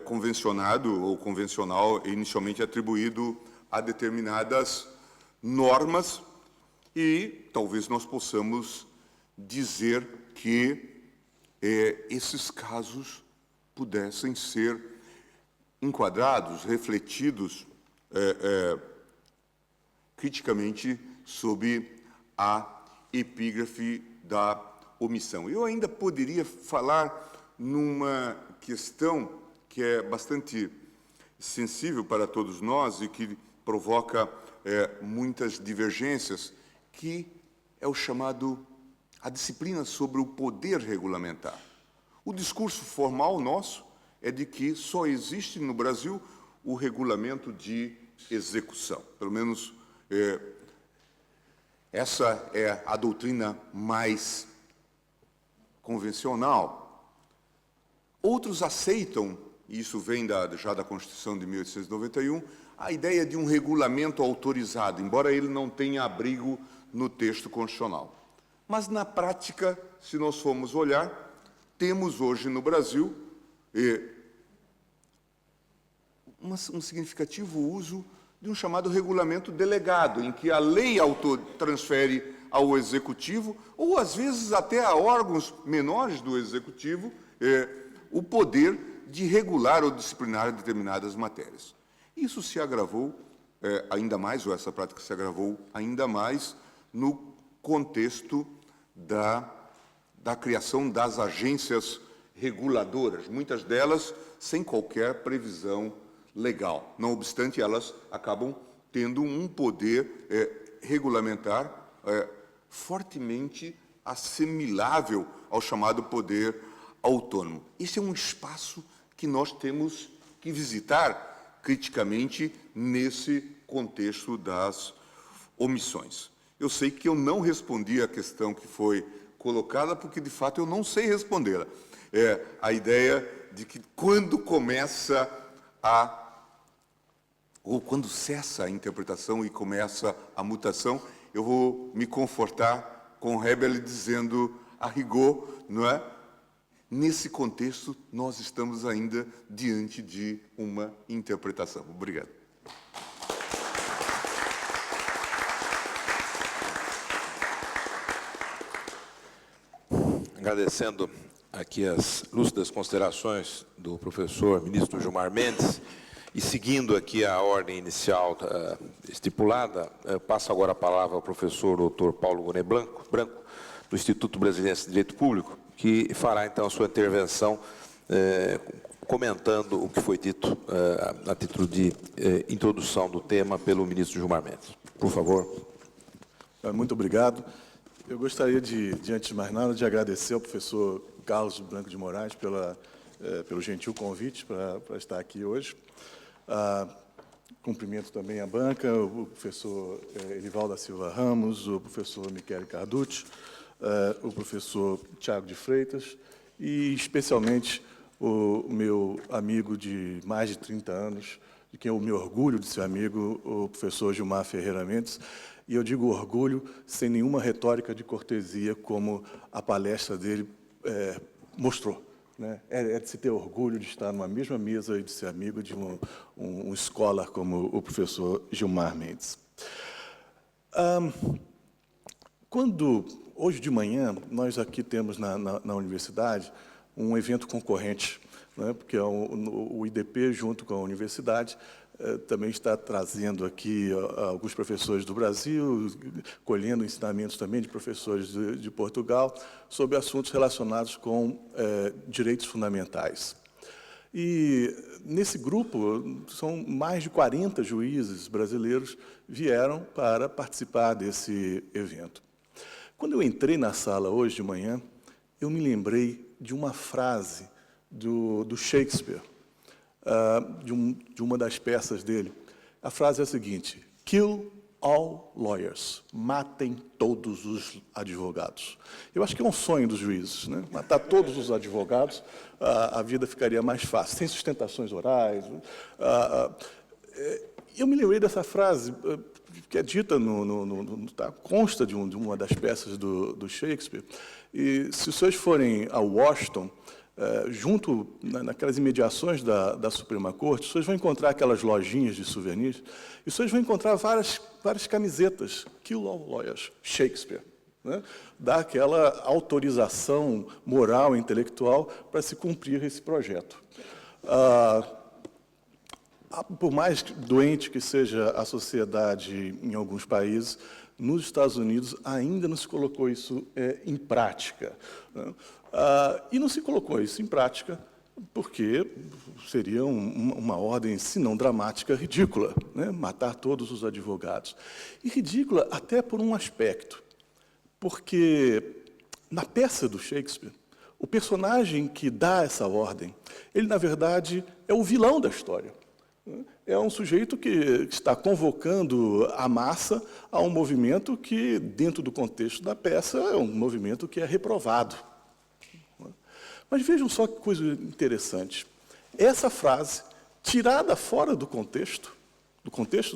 convencionado ou convencional inicialmente atribuído a determinadas normas e talvez nós possamos dizer que esses casos pudessem ser enquadrados, refletidos criticamente sob a epígrafe da omissão. Eu ainda poderia falar numa questão que é bastante sensível para todos nós e que provoca muitas divergências, que é o chamado a disciplina sobre o poder regulamentar. O discurso formal nosso é de que só existe no Brasil o regulamento de execução. Pelo menos essa é a doutrina mais convencional. Outros aceitam, e isso vem já da Constituição de 1891, a ideia de um regulamento autorizado, embora ele não tenha abrigo no texto constitucional. Mas, na prática, se nós formos olhar, temos hoje no Brasil um significativo uso de um chamado regulamento delegado, em que a lei transfere ao Executivo, ou às vezes até a órgãos menores do Executivo, o poder de regular ou disciplinar determinadas matérias. Isso se agravou ainda mais, ou essa prática se agravou ainda mais, no contexto da criação das agências reguladoras, muitas delas sem qualquer previsão legal. Não obstante, elas acabam tendo um poder regulamentar fortemente assimilável ao chamado poder autônomo. Esse é um espaço que nós temos que visitar criticamente nesse contexto das omissões. Eu sei que eu não respondi à questão que foi colocada, porque, de fato, eu não sei respondê-la. A ideia de que quando começa ou quando cessa a interpretação e começa a mutação, eu vou me confortar com Hebel dizendo, a rigor, não é? Nesse contexto, nós estamos ainda diante de uma interpretação. Obrigado. Agradecendo aqui as lúcidas considerações do professor ministro Gilmar Mendes, e seguindo aqui a ordem inicial estipulada, passo agora a palavra ao professor doutor Paulo Gonet Branco, do Instituto Brasileiro de Direito Público, que fará, então, a sua intervenção comentando o que foi dito a título de introdução do tema pelo ministro Gilmar Mendes. Por favor. Muito obrigado. Eu gostaria de antes de mais nada, de agradecer ao professor Carlos Branco de Moraes pelo gentil convite para estar aqui hoje. Cumprimento também a banca, o professor Elivaldo da Silva Ramos, o professor Michele Carducci, o professor Tiago de Freitas e, especialmente, o meu amigo de mais de 30 anos, de quem eu me orgulho de ser amigo, o professor Gilmar Ferreira Mendes. E eu digo orgulho sem nenhuma retórica de cortesia, como a palestra dele mostrou, né? É de se ter orgulho de estar numa mesma mesa e de ser amigo de um scholar como o professor Gilmar Mendes. Hoje de manhã, nós aqui temos na universidade um evento concorrente, né, porque o IDP, junto com a universidade, também está trazendo aqui alguns professores do Brasil, colhendo ensinamentos também de professores de Portugal, sobre assuntos relacionados com direitos fundamentais. E, nesse grupo, são mais de 40 juízes brasileiros vieram para participar desse evento. Quando eu entrei na sala hoje de manhã, eu me lembrei de uma frase do Shakespeare, de uma das peças dele. A frase é a seguinte: "Kill all lawyers", matem todos os advogados. Eu acho que é um sonho dos juízes, né? Matar todos os advogados, a vida ficaria mais fácil, sem sustentações orais. Eu me lembrei dessa frase, que é dita, consta de uma das peças do Shakespeare, e se os senhores forem a Washington, junto naquelas imediações da Suprema Corte, os senhores vão encontrar aquelas lojinhas de souvenirs, e os senhores vão encontrar várias camisetas, "Kill all lawyers", Shakespeare, né? Dá aquela autorização moral e intelectual para se cumprir esse projeto. Por mais doente que seja a sociedade em alguns países, nos Estados Unidos ainda não se colocou isso em prática, né? E não se colocou isso em prática porque seria uma ordem, se não dramática, ridícula, né? Matar todos os advogados. E ridícula até por um aspecto, porque na peça do Shakespeare, o personagem que dá essa ordem, ele, na verdade, é o vilão da história. É um sujeito que está convocando a massa a um movimento que, dentro do contexto da peça, é um movimento que é reprovado. Mas vejam só que coisa interessante. Essa frase, tirada fora do contexto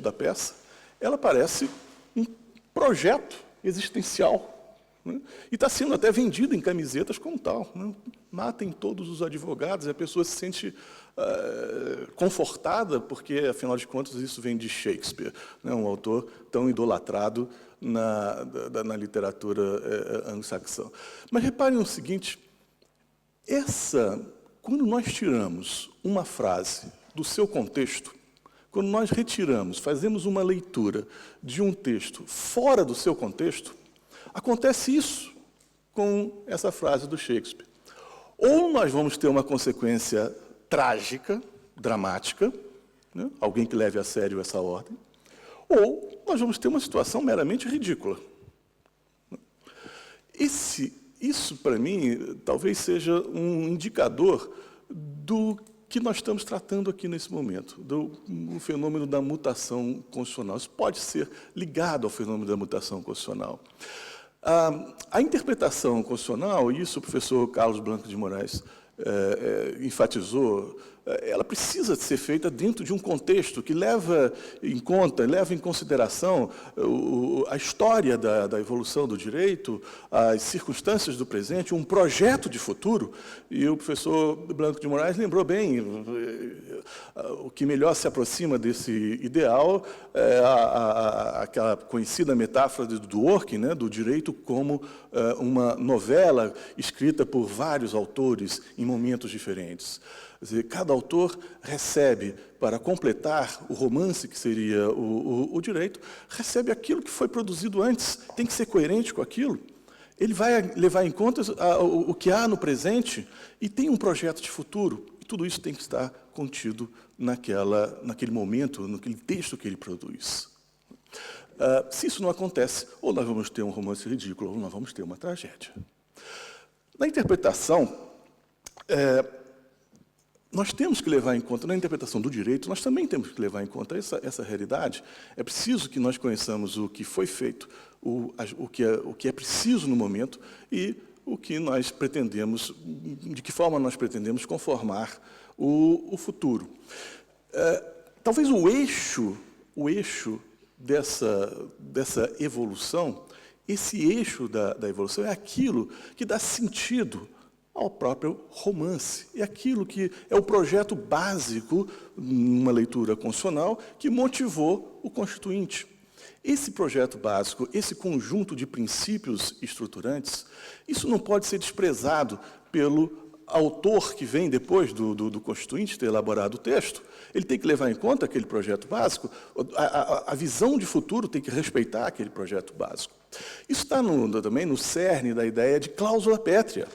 da peça, ela parece um projeto existencial, né? E está sendo até vendido em camisetas como tal, né? Matem todos os advogados, e a pessoa se sente confortada, porque, afinal de contas, isso vem de Shakespeare, né? Um autor tão idolatrado na literatura anglo-saxã. Mas reparem o seguinte: quando nós tiramos uma frase do seu contexto, quando nós retiramos, fazemos uma leitura de um texto fora do seu contexto, acontece isso com essa frase do Shakespeare. Ou nós vamos ter uma consequência trágica, dramática, né? Alguém que leve a sério essa ordem, ou nós vamos ter uma situação meramente ridícula. Isso, para mim, talvez seja um indicador do que nós estamos tratando aqui nesse momento, do fenômeno da mutação constitucional. Isso pode ser ligado ao fenômeno da mutação constitucional. A interpretação constitucional, e isso o professor Carlos Blanco de Moraes enfatizou, ela precisa ser feita dentro de um contexto que leva em consideração a história da evolução do direito, as circunstâncias do presente, um projeto de futuro. E o professor Blanco de Moraes lembrou bem, o que melhor se aproxima desse ideal é aquela conhecida metáfora do Dworkin, né, do direito como uma novela escrita por vários autores em momentos diferentes. Quer dizer, cada autor recebe, para completar o romance que seria o direito, recebe aquilo que foi produzido antes, tem que ser coerente com aquilo. Ele vai levar em conta o que há no presente e tem um projeto de futuro. E tudo isso tem que estar contido naquele momento, naquele texto que ele produz. Se isso não acontece, ou nós vamos ter um romance ridículo, ou nós vamos ter uma tragédia. Na interpretação, nós temos que levar em conta, na interpretação do direito, nós também temos que levar em conta essa realidade. É preciso que nós conheçamos o que foi feito, o que é preciso no momento e o que nós pretendemos, de que forma nós pretendemos conformar o futuro. Talvez o eixo dessa evolução, esse eixo da evolução é aquilo que dá sentido ao próprio romance. É aquilo que é o projeto básico, numa leitura constitucional, que motivou o Constituinte. Esse projeto básico, esse conjunto de princípios estruturantes, isso não pode ser desprezado pelo autor que vem depois do Constituinte ter elaborado o texto. Ele tem que levar em conta aquele projeto básico, a visão de futuro tem que respeitar aquele projeto básico. Isso está também no cerne da ideia de cláusula pétrea.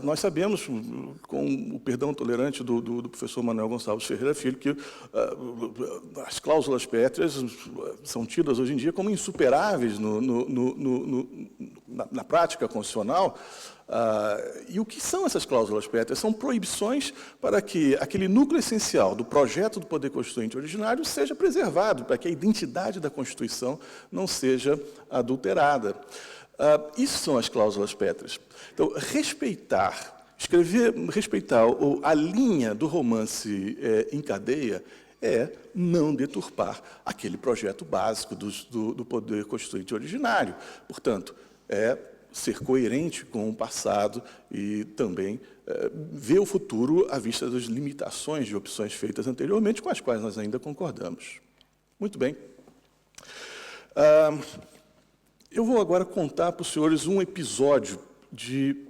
Nós sabemos, com o perdão tolerante do professor Manuel Gonçalves Ferreira Filho, que as cláusulas pétreas são tidas hoje em dia como insuperáveis na prática constitucional. E o que são essas cláusulas pétreas? São proibições para que aquele núcleo essencial do projeto do poder constituinte originário seja preservado, para que a identidade da Constituição não seja adulterada. Isso são as cláusulas pétreas. Então, respeitar a linha do romance em cadeia é não deturpar aquele projeto básico do poder constituinte originário. Portanto, é ser coerente com o passado e também ver o futuro à vista das limitações de opções feitas anteriormente, com as quais nós ainda concordamos. Muito bem. Eu vou agora contar para os senhores um episódio de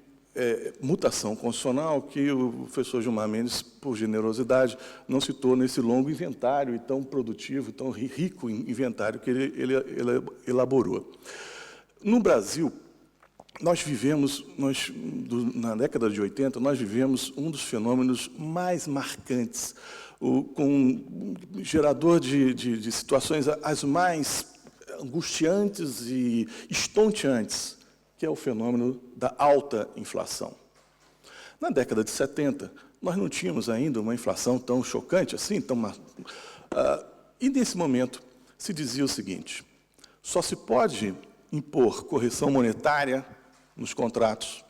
mutação constitucional que o professor Gilmar Mendes, por generosidade, não citou nesse longo inventário e tão produtivo, tão rico inventário que ele elaborou. No Brasil, na década de 80, nós vivemos um dos fenômenos mais marcantes, com gerador de situações as mais angustiantes e estonteantes, que é o fenômeno da alta inflação. Na década de 70, nós não tínhamos ainda uma inflação tão chocante assim, e nesse momento se dizia o seguinte: só se pode impor correção monetária nos contratos,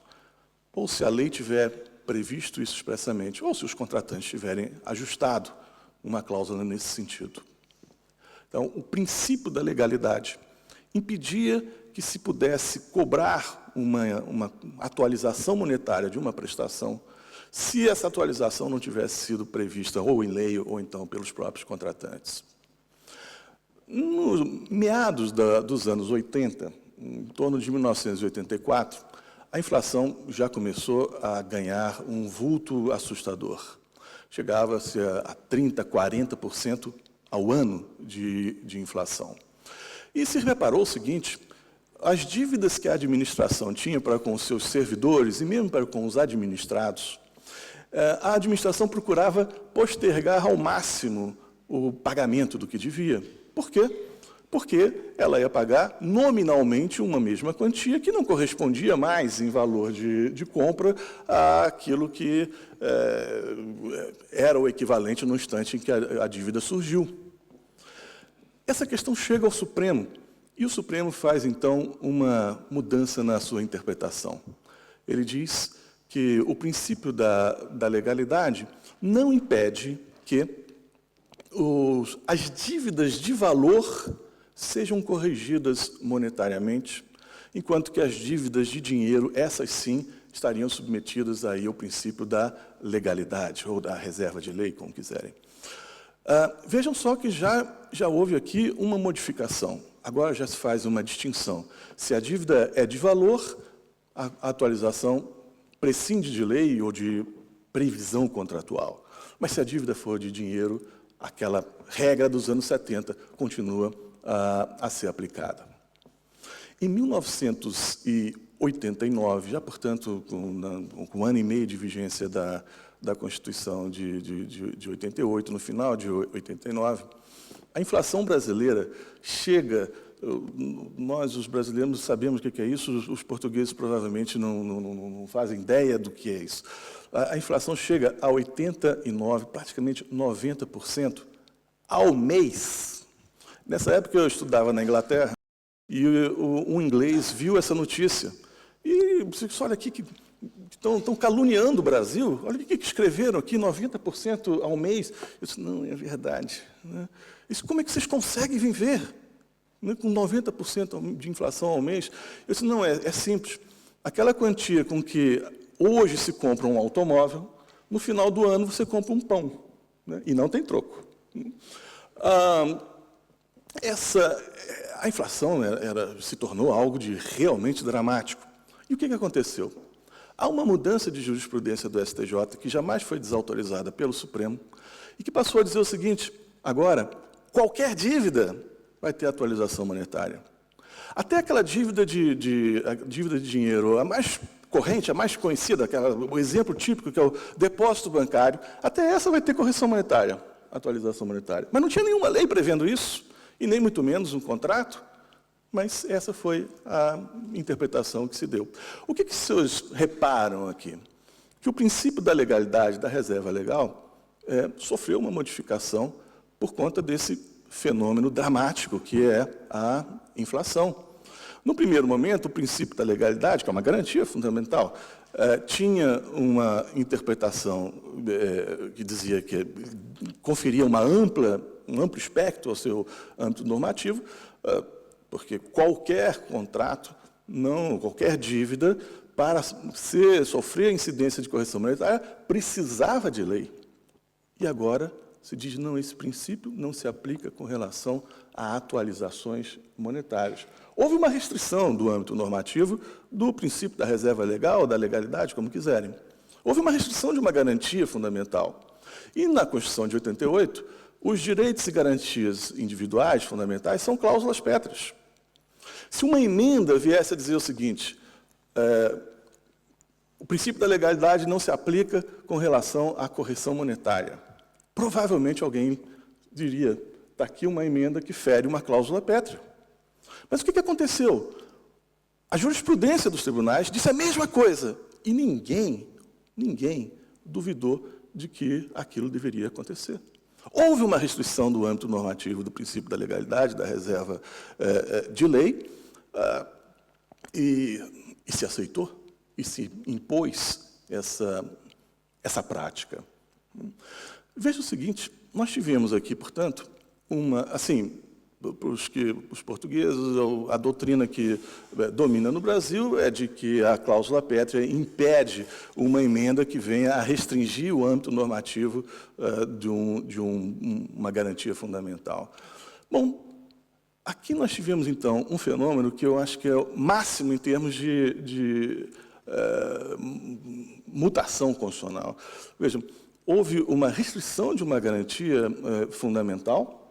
ou se a lei tiver previsto isso expressamente, ou se os contratantes tiverem ajustado uma cláusula nesse sentido. Então, o princípio da legalidade impedia que se pudesse cobrar uma atualização monetária de uma prestação se essa atualização não tivesse sido prevista ou em lei ou então pelos próprios contratantes. Nos meados dos anos 80, em torno de 1984, a inflação já começou a ganhar um vulto assustador. Chegava-se a 30%, 40% ao ano de inflação. E se reparou o seguinte: as dívidas que a administração tinha para com os seus servidores e mesmo para com os administrados, a administração procurava postergar ao máximo o pagamento do que devia. Por quê? Porque ela ia pagar nominalmente uma mesma quantia que não correspondia mais em valor de compra àquilo que era o equivalente no instante em que a dívida surgiu. Essa questão chega ao Supremo, e o Supremo faz, então, uma mudança na sua interpretação. Ele diz que o princípio da legalidade não impede que as dívidas de valor sejam corrigidas monetariamente, enquanto que as dívidas de dinheiro, essas sim, estariam submetidas aí ao princípio da legalidade, ou da reserva de lei, como quiserem. Vejam só que já houve aqui uma modificação. Agora já se faz uma distinção. Se a dívida é de valor, a atualização prescinde de lei ou de previsão contratual. Mas se a dívida for de dinheiro, aquela regra dos anos 70 continua a ser aplicada. Em 1989, já, portanto, com um ano e meio de vigência da Constituição de 88, no final de 89, a inflação brasileira chega... Nós, os brasileiros, sabemos o que é isso, os portugueses provavelmente não fazem ideia do que é isso. A inflação chega a 89%, praticamente 90% ao mês. Nessa época eu estudava na Inglaterra e um inglês viu essa notícia e disse: olha aqui, que estão caluniando o Brasil, olha o que escreveram aqui, 90% ao mês. Eu disse: não, é verdade. Né? Isso, como é que vocês conseguem viver com 90% de inflação ao mês? Eu disse: não, é simples. aquela quantia com que hoje se compra um automóvel, no final do ano você compra um pão, né? E não tem troco. A inflação se tornou algo de realmente dramático. E o que aconteceu? Há uma mudança de jurisprudência do STJ, que jamais foi desautorizada pelo Supremo, e que passou a dizer o seguinte: agora, qualquer dívida vai ter atualização monetária. Até aquela dívida de dinheiro, a mais corrente, a mais conhecida, o exemplo típico, que é o depósito bancário, até essa vai ter correção monetária, atualização monetária. Mas não tinha nenhuma lei prevendo isso, e nem muito menos um contrato, mas essa foi a interpretação que se deu. O que os senhores reparam aqui? Que o princípio da legalidade, da reserva legal, sofreu uma modificação por conta desse fenômeno dramático que é a inflação. No primeiro momento, o princípio da legalidade, que é uma garantia fundamental, tinha uma interpretação que dizia que conferia um amplo espectro ao seu âmbito normativo, porque qualquer contrato, qualquer dívida, para sofrer a incidência de correção monetária, precisava de lei. E agora se diz, não, esse princípio não se aplica com relação a atualizações monetárias. Houve uma restrição do âmbito normativo do princípio da reserva legal, da legalidade, como quiserem. Houve uma restrição de uma garantia fundamental. E na Constituição de 88, os direitos e garantias individuais fundamentais são cláusulas pétreas. Se uma emenda viesse a dizer o seguinte, o princípio da legalidade não se aplica com relação à correção monetária, provavelmente alguém diria, está aqui uma emenda que fere uma cláusula pétrea. Mas o que aconteceu? A jurisprudência dos tribunais disse a mesma coisa, e ninguém duvidou de que aquilo deveria acontecer. Houve uma restrição do âmbito normativo do princípio da legalidade, da reserva de lei, e se aceitou, e se impôs essa prática. Veja o seguinte, nós tivemos aqui, portanto, para os portugueses, a doutrina que domina no Brasil é de que a cláusula pétrea impede uma emenda que venha a restringir o âmbito normativo de uma garantia fundamental. Bom, aqui nós tivemos, então, um fenômeno que eu acho que é o máximo em termos de mutação constitucional. Vejam, houve uma restrição de uma garantia fundamental,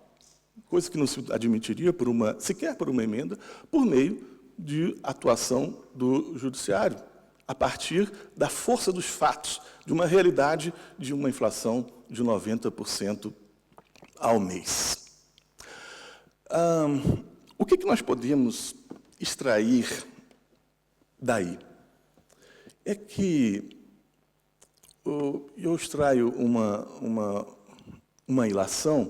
coisa que não se admitiria sequer por uma emenda, por meio de atuação do judiciário, a partir da força dos fatos, de uma realidade de uma inflação de 90% ao mês. O que nós podemos extrair daí? É que eu extraio uma ilação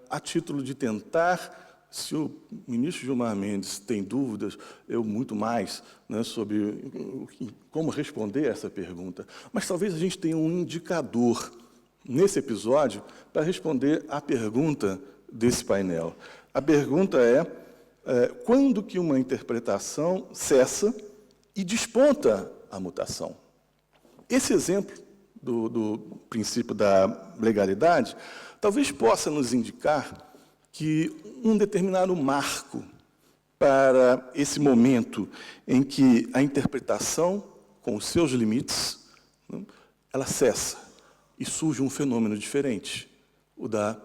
a título de tentar, se o ministro Gilmar Mendes tem dúvidas, eu muito mais, né, sobre como responder essa pergunta. Mas talvez a gente tenha um indicador nesse episódio para responder à pergunta desse painel. A pergunta é quando que uma interpretação cessa e desponta a mutação? Esse exemplo do princípio da legalidade talvez possa nos indicar que um determinado marco para esse momento em que a interpretação, com os seus limites, ela cessa e surge um fenômeno diferente, o da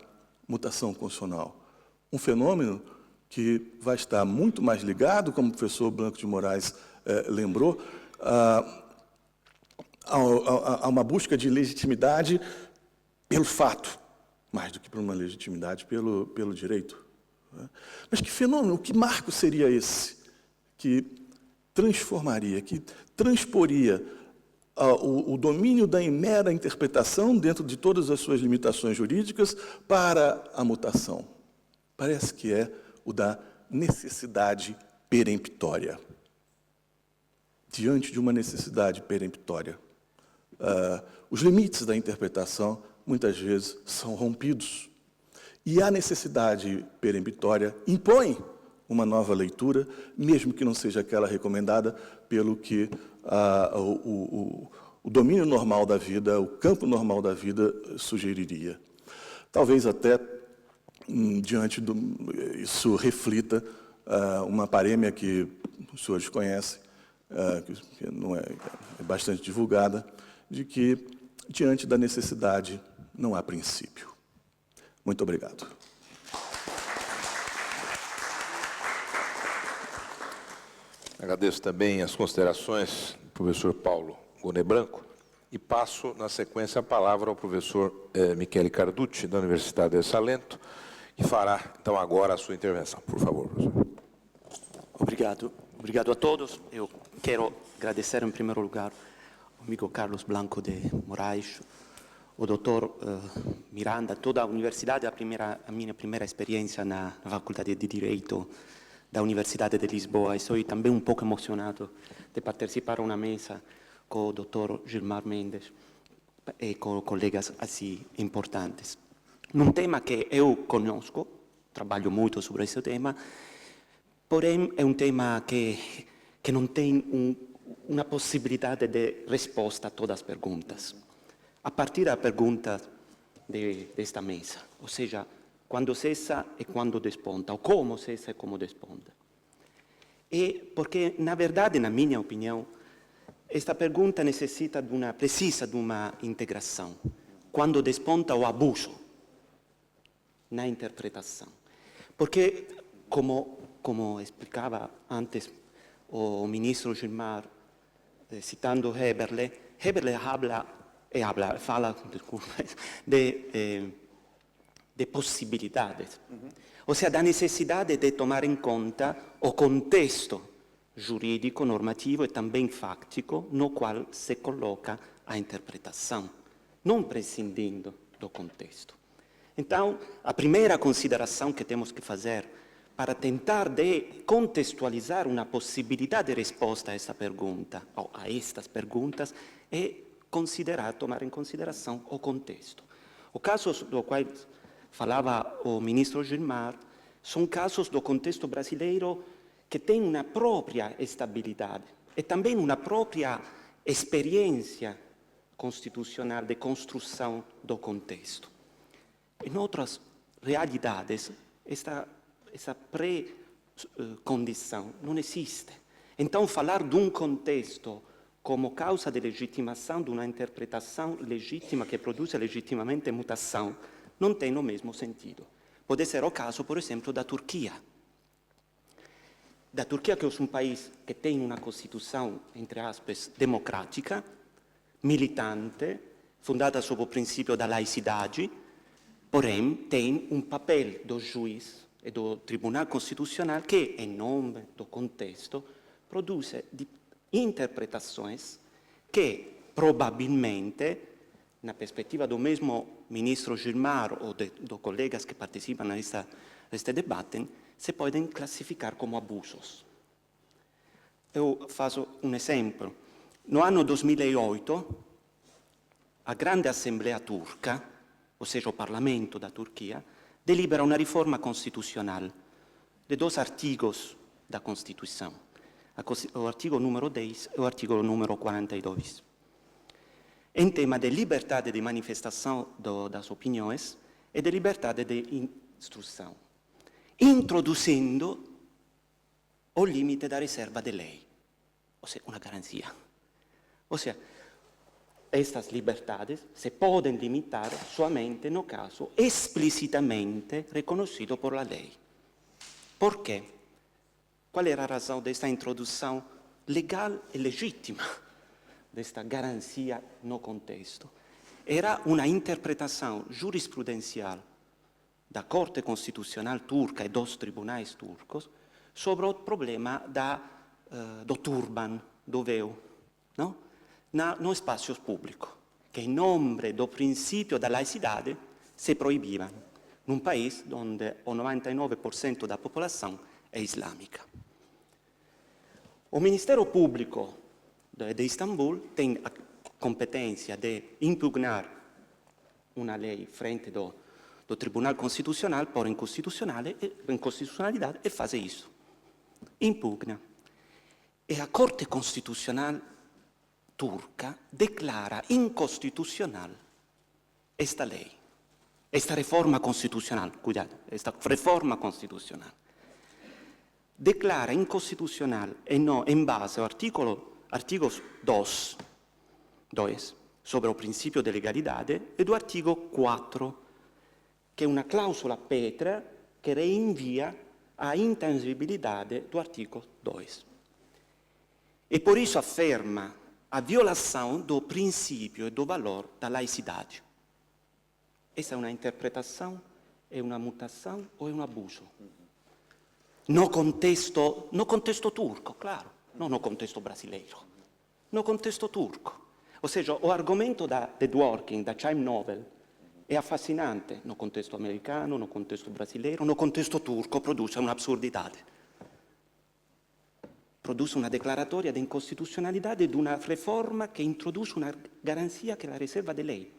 mutação constitucional. Um fenômeno que vai estar muito mais ligado, como o professor Blanco de Moraes lembrou, a uma busca de legitimidade pelo fato, mais do que por uma legitimidade pelo direito. Mas que fenômeno, que marco seria esse que transformaria, que transporia o domínio da mera interpretação dentro de todas as suas limitações jurídicas para a mutação? Parece que é o da necessidade peremptória. Diante de uma necessidade peremptória, os limites da interpretação, muitas vezes, são rompidos. E a necessidade peremptória impõe uma nova leitura, mesmo que não seja aquela recomendada pelo que o domínio normal da vida, o campo normal da vida sugeriria. Talvez até, diante do... isso reflita uma parêmia que os senhores conhecem, que não é bastante divulgada, de que, diante da necessidade, não há princípio. Muito obrigado. Agradeço também as considerações do professor Paulo Gonet Branco e passo, na sequência, a palavra ao professor Michele Carducci, da Universidade de Salento, que fará, então, agora a sua intervenção. Por favor, professor. Obrigado. Obrigado a todos. Eu quero agradecer, em primeiro lugar, ao amigo Carlos Blanco de Moraes, o doutor Miranda, toda a universidade, a minha primeira experiência na Faculdade de Direito da Universidade de Lisboa, e sou também um pouco emocionado de participar uma mesa com o doutor Gilmar Mendes e com colegas assim importantes. Num tema que eu conosco, trabalho muito sobre esse tema, porém é um tema que não tem uma possibilidade de resposta a todas as perguntas. A partir da pergunta desta mesa, ou seja, quando cessa e quando desponta, ou como cessa e como desponta. E porque, na verdade, na minha opinião, esta pergunta precisa de uma integração. Quando desponta o abuso na interpretação. Porque, como explicava antes o ministro Gilmar, citando Heberle fala de possibilidades. Ou seja, da necessidade de tomar em conta o contexto jurídico, normativo e também fáctico no qual se coloca a interpretação, não prescindindo do contexto. Então, a primeira consideração que temos que fazer para tentar de contextualizar uma possibilidade de resposta a esta pergunta, ou a estas perguntas, é tomar em consideração o contexto. Os casos do qual falava o ministro Gilmar são casos do contexto brasileiro que tem uma própria estabilidade e também uma própria experiência constitucional de construção do contexto. Em outras realidades, essa pré-condição não existe. Então, falar de um contexto como causa de legitimação de uma interpretação legítima que produz legitimamente mutação não tem o mesmo sentido. Pode ser o caso, por exemplo, da Turquia. Da Turquia, que é um país que tem uma constituição, entre aspas, democrática, militante, fundada sob o princípio da laicidade, porém tem um papel do juiz e do Tribunal Constitucional que, em nome do contexto, produz interpretações que, probabilmente, na perspectiva do mesmo ministro Gilmar ou dos colegas que participam neste debate, se podem classificar como abusos. Eu faço um exemplo. No ano 2008, a Grande Assembleia Turca, ou seja, o Parlamento da Turquia, delibera uma reforma constitucional de 2 artigos da Constituição, o artigo número 10 e o artigo número 42. Em tema de liberdade de manifestação das opiniões e de liberdade de instrução, introduzindo o limite da reserva de lei, ou seja, uma garantia. Ou seja, estas liberdades se podem limitar somente no caso explicitamente reconhecido por la lei. Por quê? Qual era a razão desta introdução legal e legítima desta garantia no contexto? Era uma interpretação jurisprudencial da Corte Constitucional turca e dos tribunais turcos sobre o problema do turban, do véu, não? No espaço público, que em nome do princípio da laicidade se proibiam, num país onde o 99% da população é islâmica. O Ministério Público de Istambul tem a competência de impugnar uma lei frente do Tribunal Constitucional por inconstitucionalidade e faz isso. impugna e a Corte Constitucional turca declara inconstitucional esta ley, esta reforma constitucional, cuidado, esta reforma constitucional. Declara inconstitucional en base ao artigo 2 sobre o princípio de legalidade e do artigo 4, que é uma cláusula pétrea que reinvia a intangibilidade do artigo 2. E por isso afirma a violação do princípio e do valor da laicidade. Essa é uma interpretação, é uma mutação ou é um abuso? No contexto turco, claro, não no contexto brasileiro, no contexto turco. Ou seja, o argumento de Dworkin, da Chaim Nobel, é affascinante no contexto americano, no contexto brasileiro, no contexto turco produce un'assurdidade. Produce una declaratoria di incostituzionalità di una riforma che introduce una garanzia che la riserva di lei,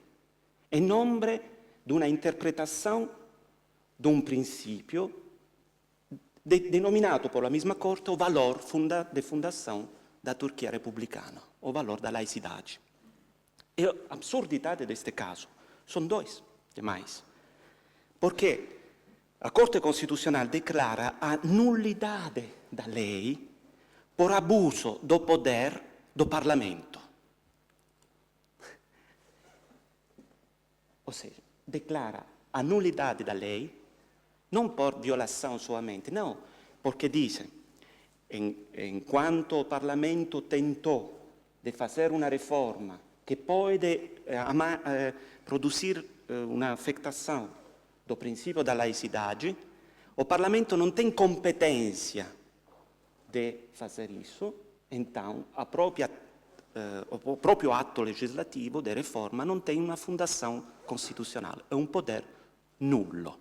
in nome di una interpretazione di un principio denominato por la misma Corte o valor de fundação da Turquia republicana, o valor da laicidade. E a absurdidade deste caso são dois demais. Porque a Corte Constitucional declara a nulidade da lei por abuso do poder do Parlamento. Ou seja, declara a nulidade da lei não por violação somente, não, porque diz, enquanto o Parlamento tentou de fazer uma reforma que pode produzir uma afetação do princípio da laicidade, o Parlamento não tem competência de fazer isso, então o próprio ato legislativo de reforma não tem uma fundação constitucional, é um poder nulo.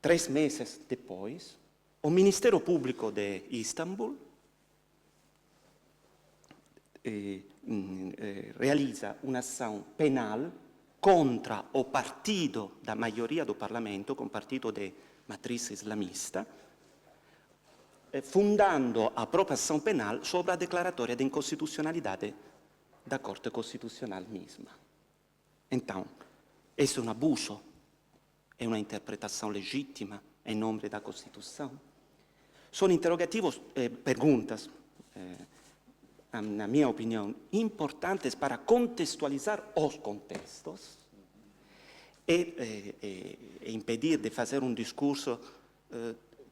3 meses depois, o Ministério Público de Istambul realiza uma ação penal contra o partido da maioria do Parlamento, com partido de matriz islamista, fundando a própria ação penal sobre a declaratória de inconstitucionalidade da Corte Constitucional mesma. Então, esse é um abuso? É uma interpretação legítima em nome da Constituição? São interrogativos, perguntas, na minha opinião, importantes para contextualizar os contextos e impedir de fazer um discurso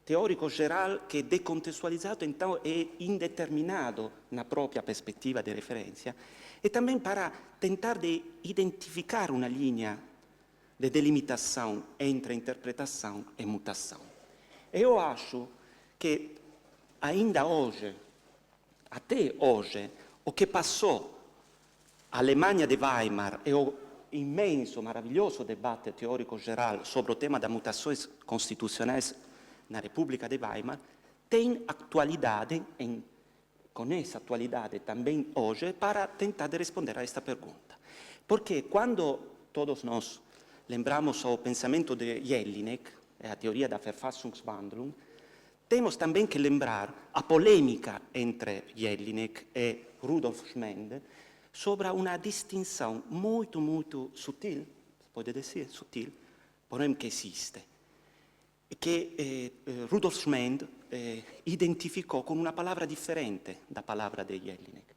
teórico geral que, decontextualizado, então é indeterminado na própria perspectiva de referência, e também para tentar de identificar uma linha de delimitação entre interpretação e mutação. Eu acho que ainda hoje, até hoje, o que passou a Alemanha de Weimar e o imenso, maravilhoso debate teórico geral sobre o tema das mutações constitucionais na República de Weimar tem atualidade, com essa atualidade também hoje, para tentar de responder a esta pergunta. Porque quando todos nós lembramos o pensamento de Jelinek, a teoria da Verfassungswandlung, temos também que lembrar a polêmica entre Jelinek e Rudolf Schmend sobre uma distinção muito, muito sutil, pode dizer sutil, porém que existe, que Rudolf Schmend identificou com uma palavra diferente da palavra de Jelinek.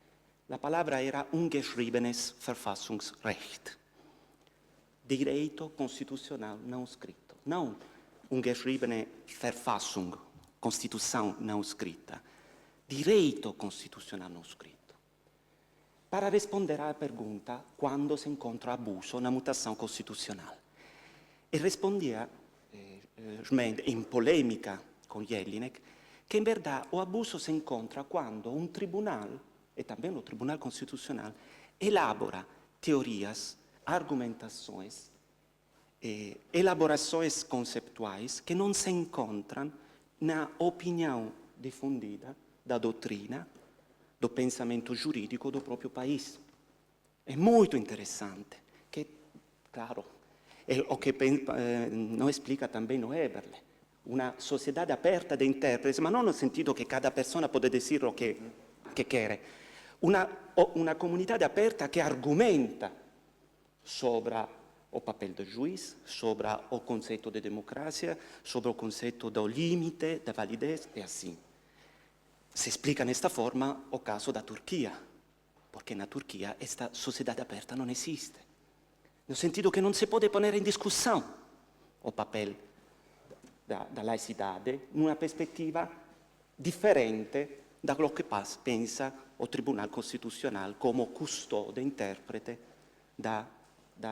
A palavra era ungeschriebenes Verfassungsrecht, direito constitucional não escrito. Não ungeschriebene Verfassung, Constituição não escrita. Direito constitucional não escrito. Para responder à pergunta quando se encontra abuso na mutação constitucional. E respondia Schmend, em polêmica com Jelinek, que em verdade o abuso se encontra quando um tribunal, e também o Tribunal Constitucional, elabora teorias, argumentações, elaborações conceptuais que não se encontram na opinião difundida da doutrina, do pensamento jurídico do próprio país. É muito interessante, que, claro, é o que não explica também o Eberle, una società aperta de intérpretes, ma non nel sentido che cada persona può dire lo che quiere. Una comunità aperta che argomenta sobre o papel do juiz, sobre o conceito de democracia, sobre o conceito do limite, da validez e assim. Se explica nesta forma o caso da Turquia, porque na Turquia esta sociedade aperta não existe. No sentido que não se pode poner em discussão o papel da laicidade numa perspectiva diferente daquilo que pensa o Tribunal Constitucional como custode, intérprete da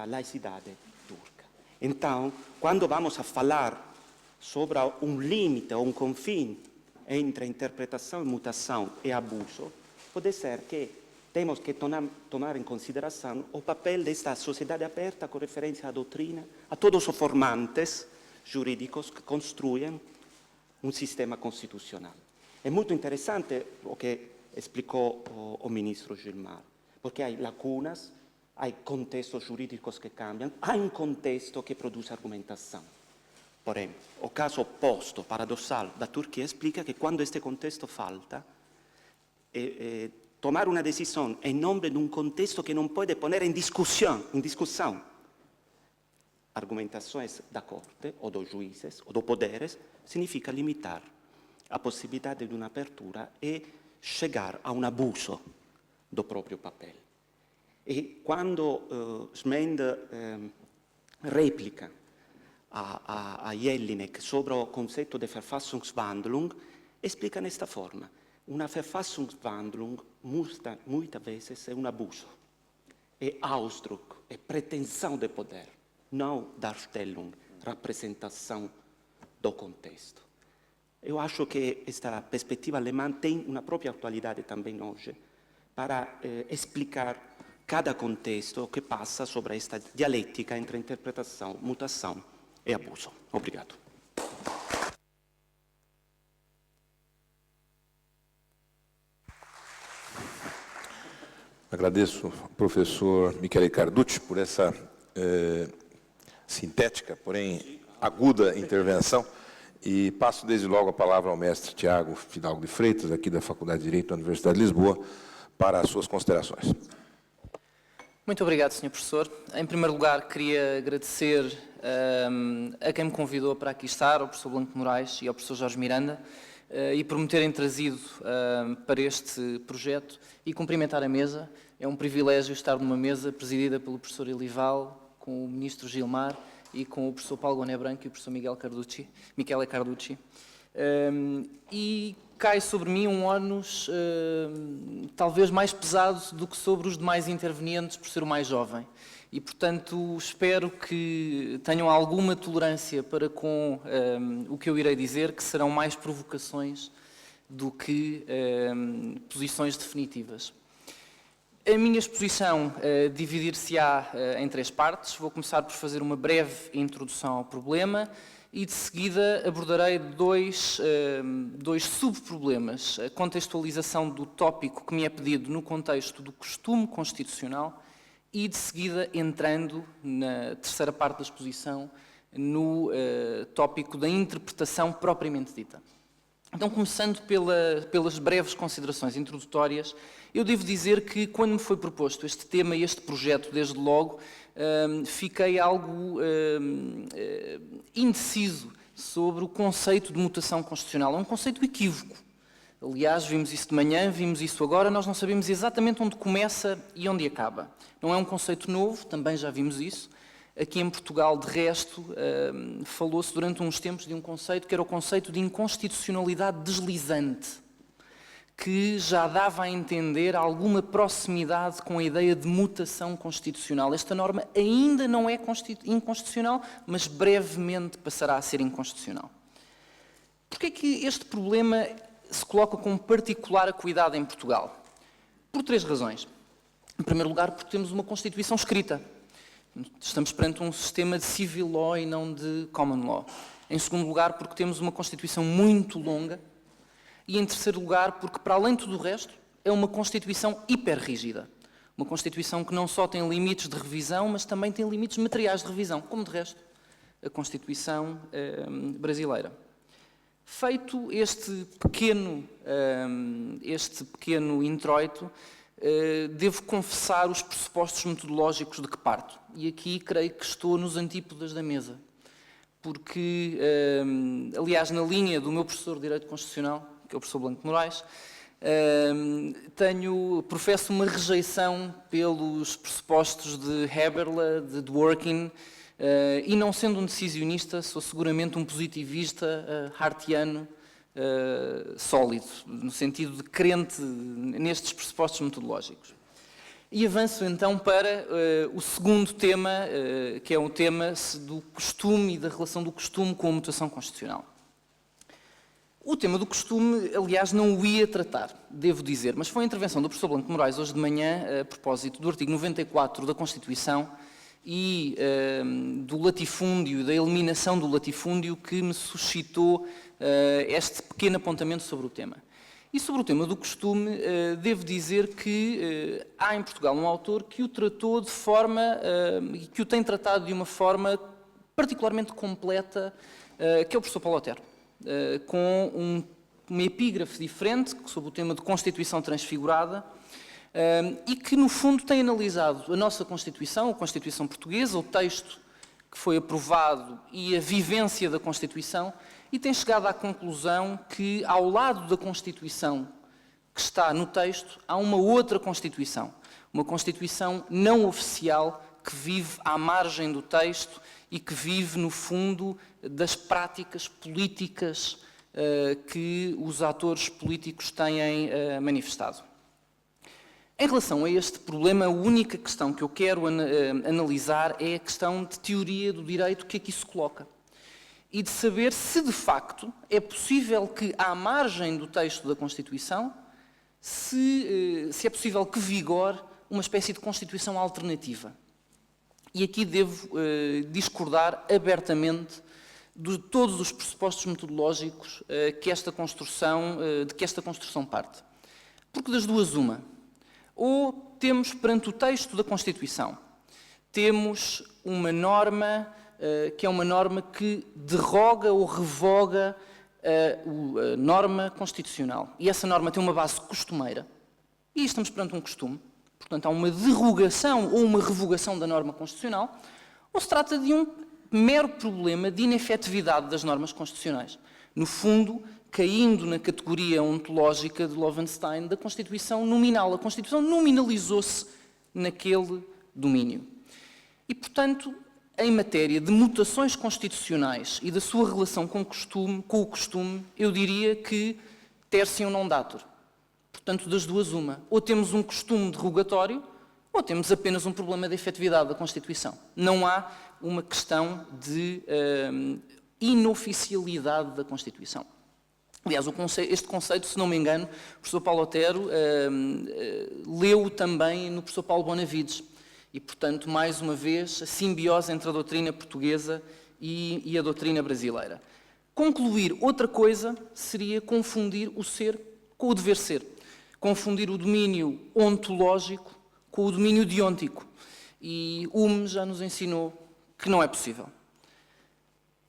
laicidade turca. Então, quando vamos a falar sobre um limite ou um confine entre interpretação, mutação e abuso, pode ser que temos que tomar em consideração o papel desta sociedade aberta com referência à doutrina, a todos os formantes jurídicos que construem um sistema constitucional. É muito interessante o que explicou o ministro Gilmar, porque há lacunas, há contextos jurídicos que cambiam, há um contexto que produz argumentação. Porém, o caso oposto, paradoxal, da Turquia explica que quando este contexto falta, tomar uma decisão em nome de um contexto que não pode pôr em discussão argumentações da corte, ou dos juízes, ou dos poderes, significa limitar a possibilidade de uma apertura e chegar a um abuso do próprio papel. E quando Schmend replica a Jelinek sobre o conceito de Verfassungswandlung, explica nesta forma. Una Verfassungswandlung muitas vezes é um abuso, é Ausdruck, é pretensão de poder, não Darstellung, representação do contexto. Eu acho que esta perspectiva alemã tem uma própria atualidade também hoje para explicar cada contexto que passa sobre esta dialética entre interpretação, mutação e abuso. Obrigado. Agradeço ao professor Michele Carducci por essa sintética, porém aguda intervenção. E passo desde logo a palavra ao mestre Tiago Fidalgo de Freitas, aqui da Faculdade de Direito da Universidade de Lisboa, para as suas considerações. Muito obrigado, Sr. Professor. Em primeiro lugar, queria agradecer a quem me convidou para aqui estar, ao professor Blanco Moraes e ao professor Jorge Miranda, e por me terem trazido para este projeto e cumprimentar a mesa. É um privilégio estar numa mesa presidida pelo professor Elival, com o ministro Gilmar e com o professor Paulo Goné Branco e o professor Michele Carducci. E cai sobre mim um ónus talvez mais pesado do que sobre os demais intervenientes, por ser o mais jovem. E, portanto, espero que tenham alguma tolerância para com o que eu irei dizer, que serão mais provocações do que posições definitivas. A minha exposição dividir-se-á em três partes. Vou começar por fazer uma breve introdução ao problema e, de seguida, abordarei dois subproblemas. A contextualização do tópico que me é pedido no contexto do costume constitucional e, de seguida, entrando na terceira parte da exposição, no tópico da interpretação propriamente dita. Então, começando pelas breves considerações introdutórias, eu devo dizer que, quando me foi proposto este tema e este projeto, desde logo, fiquei algo indeciso sobre o conceito de mutação constitucional. É um conceito equívoco. Aliás, vimos isso de manhã, vimos isso agora, nós não sabemos exatamente onde começa e onde acaba. Não é um conceito novo, também já vimos isso. Aqui em Portugal, de resto, falou-se durante uns tempos de um conceito que era o conceito de inconstitucionalidade deslizante, que já dava a entender alguma proximidade com a ideia de mutação constitucional. Esta norma ainda não é inconstitucional, mas brevemente passará a ser inconstitucional. Por que é que este problema se coloca com particular acuidade em Portugal? Por três razões. Em primeiro lugar, porque temos uma Constituição escrita. Estamos perante um sistema de civil law e não de common law. Em segundo lugar, porque temos uma Constituição muito longa. E em terceiro lugar, porque, para além de tudo o resto, é uma Constituição hiperrígida. Uma Constituição que não só tem limites de revisão, mas também tem limites materiais de revisão, como de resto a Constituição brasileira. Feito este pequeno introito, devo confessar os pressupostos metodológicos de que parto. E aqui creio que estou nos antípodas da mesa. Porque, aliás, na linha do meu professor de Direito Constitucional, que é o professor Blanco de Moraes, professo uma rejeição pelos pressupostos de Haberle, de Dworkin, e não sendo um decisionista, sou seguramente um positivista hartiano sólido, no sentido de crente nestes pressupostos metodológicos. E avanço então para o segundo tema, que é o tema do costume e da relação do costume com a mutação constitucional. O tema do costume, aliás, não o ia tratar, devo dizer, mas foi a intervenção do professor Blanco de Moraes hoje de manhã, a propósito do artigo 94 da Constituição e do latifúndio, da eliminação do latifúndio, que me suscitou este pequeno apontamento sobre o tema. E sobre o tema do costume, devo dizer que há em Portugal um autor que o tratou de forma, que o tem tratado de uma forma particularmente completa, que é o professor Paulo Otero, com uma epígrafe diferente sobre o tema de Constituição Transfigurada, e que, no fundo, tem analisado a nossa Constituição, a Constituição Portuguesa, o texto que foi aprovado e a vivência da Constituição, e tem chegado à conclusão que, ao lado da Constituição que está no texto, há uma outra Constituição, uma Constituição não oficial que vive à margem do texto e que vive, no fundo, das práticas políticas que os atores políticos têm manifestado. Em relação a este problema, a única questão que eu quero analisar é a questão de teoria do direito que aqui se coloca. E de saber se, de facto, é possível que, à margem do texto da Constituição, se é possível que vigore uma espécie de Constituição alternativa. E aqui devo discordar abertamente de todos os pressupostos metodológicos de que esta construção parte. Porque das duas uma. Ou temos, perante o texto da Constituição, temos uma norma que é uma norma que derroga ou revoga a norma constitucional. E essa norma tem uma base costumeira. E estamos perante um costume. Portanto, há uma derrogação ou uma revogação da norma constitucional, ou se trata de um mero problema de inefetividade das normas constitucionais. No fundo, caindo na categoria ontológica de Loewenstein da Constituição nominal. A Constituição nominalizou-se naquele domínio. E, portanto, em matéria de mutações constitucionais e da sua relação com o costume, eu diria que tertium non datur. Portanto, das duas uma. Ou temos um costume derrogatório, ou temos apenas um problema de efetividade da Constituição. Não há uma questão de inoficialidade da Constituição. Aliás, este conceito, se não me engano, o professor Paulo Otero leu também no professor Paulo Bonavides. E, portanto, mais uma vez, a simbiose entre a doutrina portuguesa e a doutrina brasileira. Concluir outra coisa seria confundir o ser com o dever ser. Confundir o domínio ontológico com o domínio deontico. E Hume já nos ensinou que não é possível.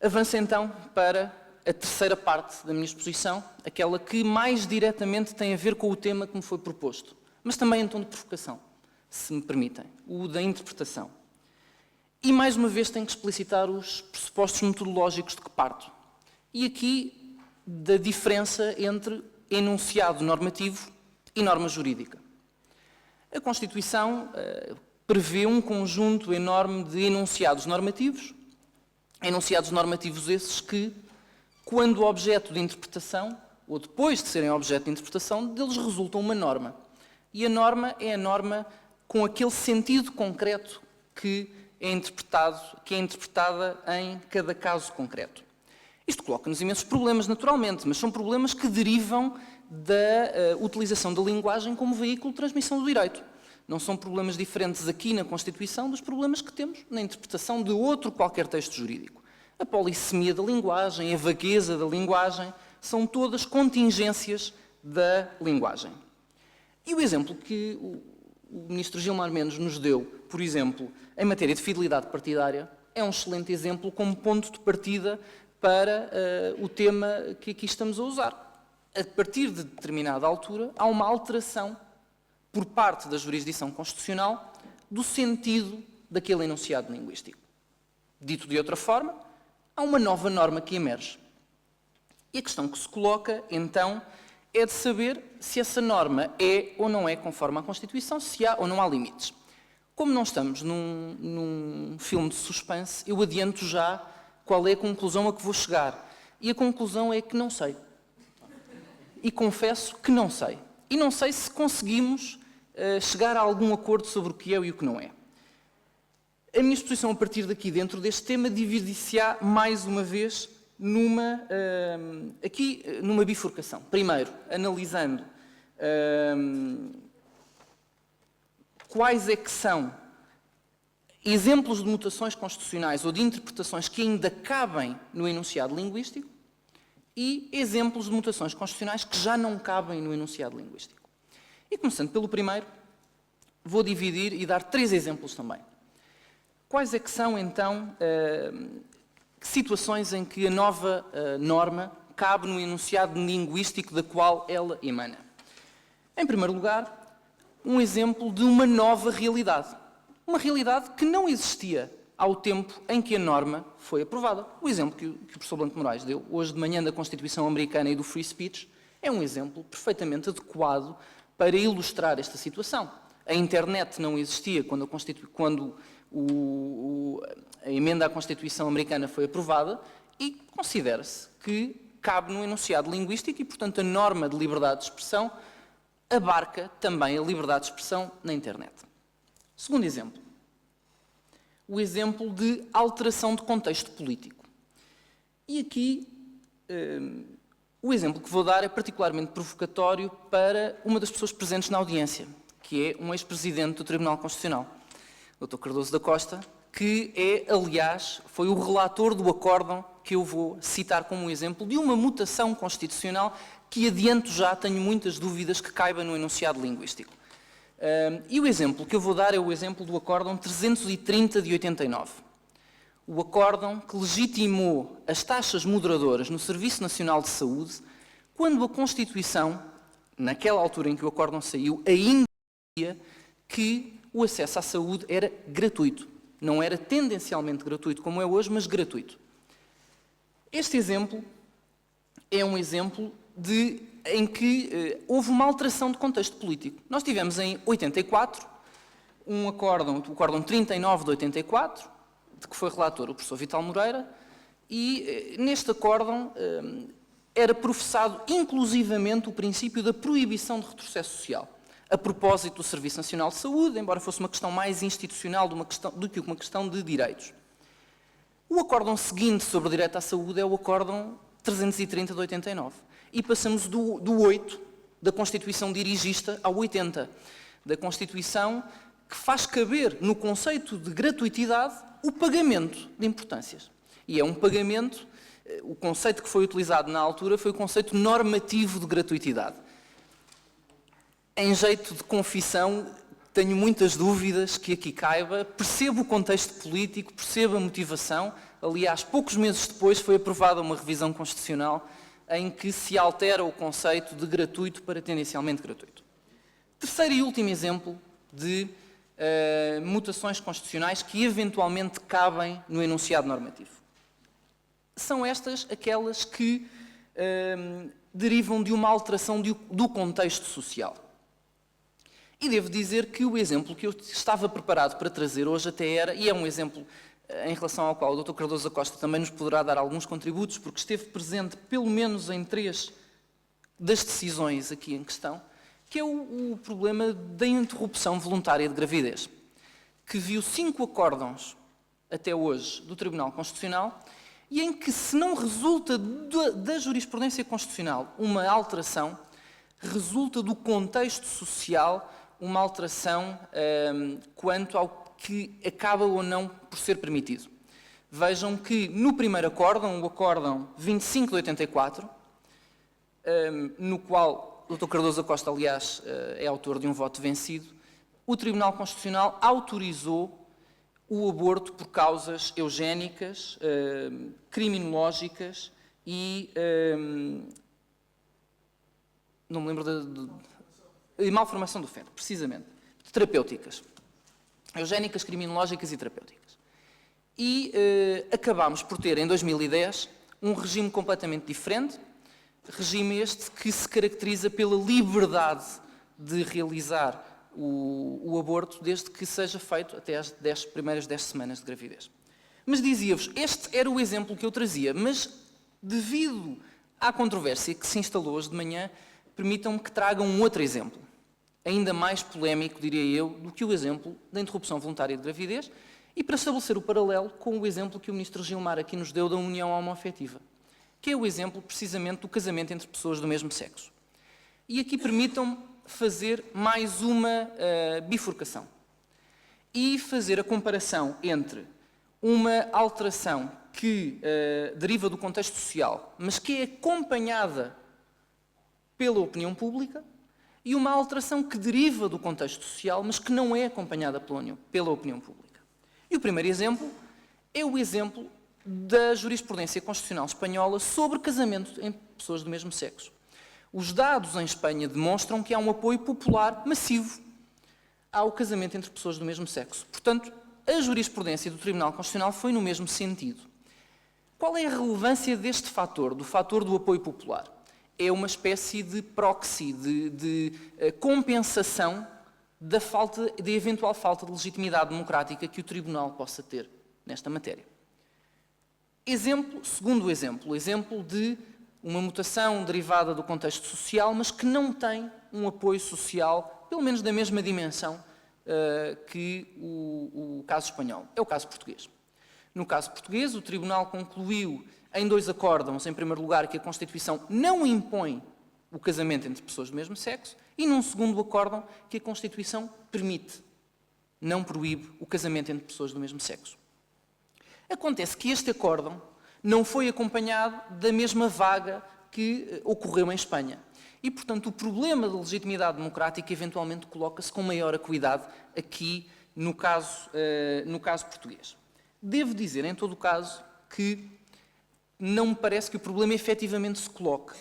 Avanço então para a terceira parte da minha exposição, aquela que mais diretamente tem a ver com o tema que me foi proposto, mas também em tom de provocação, se me permitem, o da interpretação. E mais uma vez tenho que explicitar os pressupostos metodológicos de que parto. E aqui da diferença entre enunciado normativo e norma jurídica. A Constituição prevê um conjunto enorme de enunciados normativos esses que, quando objeto de interpretação, ou depois de serem objeto de interpretação, deles resulta uma norma. E a norma é a norma com aquele sentido concreto que é interpretada em cada caso concreto. Isto coloca-nos imensos problemas, naturalmente, mas são problemas que derivam da utilização da linguagem como veículo de transmissão do direito. Não são problemas diferentes aqui na Constituição dos problemas que temos na interpretação de outro qualquer texto jurídico. A polissemia da linguagem, a vagueza da linguagem, são todas contingências da linguagem. E o exemplo que o ministro Gilmar Mendes nos deu, por exemplo, em matéria de fidelidade partidária, é um excelente exemplo como ponto de partida para o tema que aqui estamos a usar. A partir de determinada altura, há uma alteração por parte da jurisdição constitucional do sentido daquele enunciado linguístico. Dito de outra forma, há uma nova norma que emerge. E a questão que se coloca, então, é de saber se essa norma é ou não é conforme à Constituição, se há ou não há limites. Como não estamos num filme de suspense, eu adianto já qual é a conclusão a que vou chegar. E a conclusão é que não sei. E confesso que não sei. E não sei se conseguimos chegar a algum acordo sobre o que é e o que não é. A minha exposição a partir daqui, dentro deste tema, dividir-se-á mais uma vez numa bifurcação. Primeiro, analisando quais é que são exemplos de mutações constitucionais ou de interpretações que ainda cabem no enunciado linguístico e exemplos de mutações constitucionais que já não cabem no enunciado linguístico. E começando pelo primeiro, vou dividir e dar 3 exemplos também. Quais é que são, então, situações em que a nova norma cabe no enunciado linguístico da qual ela emana? Em primeiro lugar, um exemplo de uma nova realidade. Uma realidade que não existia ao tempo em que a norma foi aprovada. O exemplo que o professor Blanco Moraes deu hoje de manhã da Constituição Americana e do Free Speech é um exemplo perfeitamente adequado para ilustrar esta situação. A internet não existia quando a emenda à Constituição Americana foi aprovada e considera-se que cabe no enunciado linguístico e, portanto, a norma de liberdade de expressão abarca também a liberdade de expressão na internet. Segundo exemplo, o exemplo de alteração de contexto político. E aqui, o exemplo que vou dar é particularmente provocatório para uma das pessoas presentes na audiência, que é um ex-presidente do Tribunal Constitucional, Dr. Cardoso da Costa, que é, aliás, foi o relator do acórdão que eu vou citar como exemplo de uma mutação constitucional que, adianto já, tenho muitas dúvidas que caiba no enunciado linguístico. E o exemplo que eu vou dar é o exemplo do acórdão 330 de 89. O acórdão que legitimou as taxas moderadoras no Serviço Nacional de Saúde, quando a Constituição, naquela altura em que o acórdão saiu, ainda dizia que o acesso à saúde era gratuito. Não era tendencialmente gratuito como é hoje, mas gratuito. Este exemplo é um exemplo em que houve uma alteração de contexto político. Nós tivemos em 84 o acórdão 39 de 84, de que foi relator o professor Vital Moreira, e neste acórdão era professado inclusivamente o princípio da proibição de retrocesso social, a propósito do Serviço Nacional de Saúde, embora fosse uma questão mais institucional do que uma questão de direitos. O acórdão seguinte sobre o direito à saúde é o acórdão 330 de 89. E passamos do 8, da Constituição dirigista, ao 80, da Constituição que faz caber no conceito de gratuitidade o pagamento de importâncias. E é um pagamento, o conceito que foi utilizado na altura foi o conceito normativo de gratuitidade. Em jeito de confissão, tenho muitas dúvidas que aqui caiba, percebo o contexto político, percebo a motivação. Aliás, poucos meses depois foi aprovada uma revisão constitucional em que se altera o conceito de gratuito para tendencialmente gratuito. Terceiro e último exemplo de mutações constitucionais que eventualmente cabem no enunciado normativo. São estas aquelas que derivam de uma alteração do contexto social. E devo dizer que o exemplo que eu estava preparado para trazer hoje até era, e é um exemplo em relação ao qual o Dr. Cardoso da Costa também nos poderá dar alguns contributos, porque esteve presente pelo menos em 3 das decisões aqui em questão, que é o problema da interrupção voluntária de gravidez, que viu 5 acórdãos até hoje do Tribunal Constitucional e em que, se não resulta da jurisprudência constitucional uma alteração, resulta do contexto social uma alteração quanto ao que acaba ou não por ser permitido. Vejam que no primeiro acórdão, o acórdão 25 de 84, no qual o Dr. Cardoso da Costa, aliás, é autor de um voto vencido, o Tribunal Constitucional autorizou o aborto por causas eugénicas, criminológicas e... não me lembro de malformação do feto, precisamente. Terapêuticas. Eugénicas, criminológicas e terapêuticas. E acabámos por ter, em 2010, um regime completamente diferente, regime este que se caracteriza pela liberdade de realizar o aborto, desde que seja feito até as primeiras 10 semanas de gravidez. Mas dizia-vos, este era o exemplo que eu trazia, mas devido à controvérsia que se instalou hoje de manhã, permitam-me que traga um outro exemplo, ainda mais polémico, diria eu, do que o exemplo da interrupção voluntária de gravidez, e para estabelecer o paralelo com o exemplo que o Ministro Gilmar aqui nos deu da união homoafetiva, que é o exemplo, precisamente, do casamento entre pessoas do mesmo sexo. E aqui permitam-me fazer mais uma bifurcação e fazer a comparação entre uma alteração que deriva do contexto social, mas que é acompanhada pela opinião pública, e uma alteração que deriva do contexto social, mas que não é acompanhada pela opinião pública. E o primeiro exemplo é o exemplo da jurisprudência constitucional espanhola sobre casamento entre pessoas do mesmo sexo. Os dados em Espanha demonstram que há um apoio popular massivo ao casamento entre pessoas do mesmo sexo. Portanto, a jurisprudência do Tribunal Constitucional foi no mesmo sentido. Qual é a relevância deste fator, do fator do apoio popular? É uma espécie de proxy, de compensação da eventual falta de legitimidade democrática que o Tribunal possa ter nesta matéria. Segundo exemplo, o exemplo de uma mutação derivada do contexto social, mas que não tem um apoio social, pelo menos da mesma dimensão que o caso espanhol. É o caso português. No caso português, o Tribunal concluiu em 2 acórdãos, em primeiro lugar, que a Constituição não impõe o casamento entre pessoas do mesmo sexo, e num segundo acórdão, que a Constituição permite, não proíbe, o casamento entre pessoas do mesmo sexo. Acontece que este acórdão não foi acompanhado da mesma vaga que ocorreu em Espanha. E, portanto, o problema da legitimidade democrática eventualmente coloca-se com maior acuidade aqui no caso português. Devo dizer, em todo o caso, que não me parece que o problema efetivamente se coloque.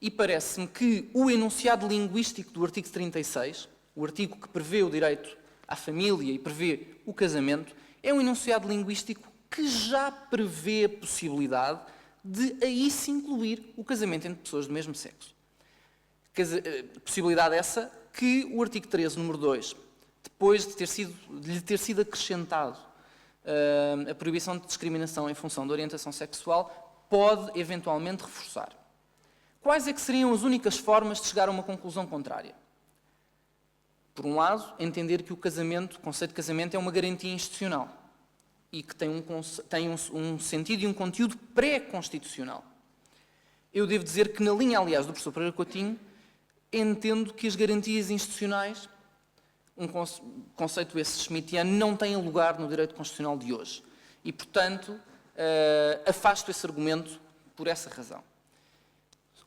E parece-me que o enunciado linguístico do artigo 36, o artigo que prevê o direito à família e prevê o casamento, é um enunciado linguístico que já prevê a possibilidade de aí se incluir o casamento entre pessoas do mesmo sexo. Possibilidade essa que o artigo 13, número 2, depois de lhe ter sido acrescentado a proibição de discriminação em função da orientação sexual, pode eventualmente reforçar. Quais é que seriam as únicas formas de chegar a uma conclusão contrária? Por um lado, entender que o conceito de casamento é uma garantia institucional e que tem um sentido e um conteúdo pré-constitucional. Eu devo dizer que, na linha, aliás, do professor Pereira Coutinho, entendo que as garantias institucionais, um conceito esse schmittiano, não tem lugar no direito constitucional de hoje. E, portanto, afasto esse argumento por essa razão.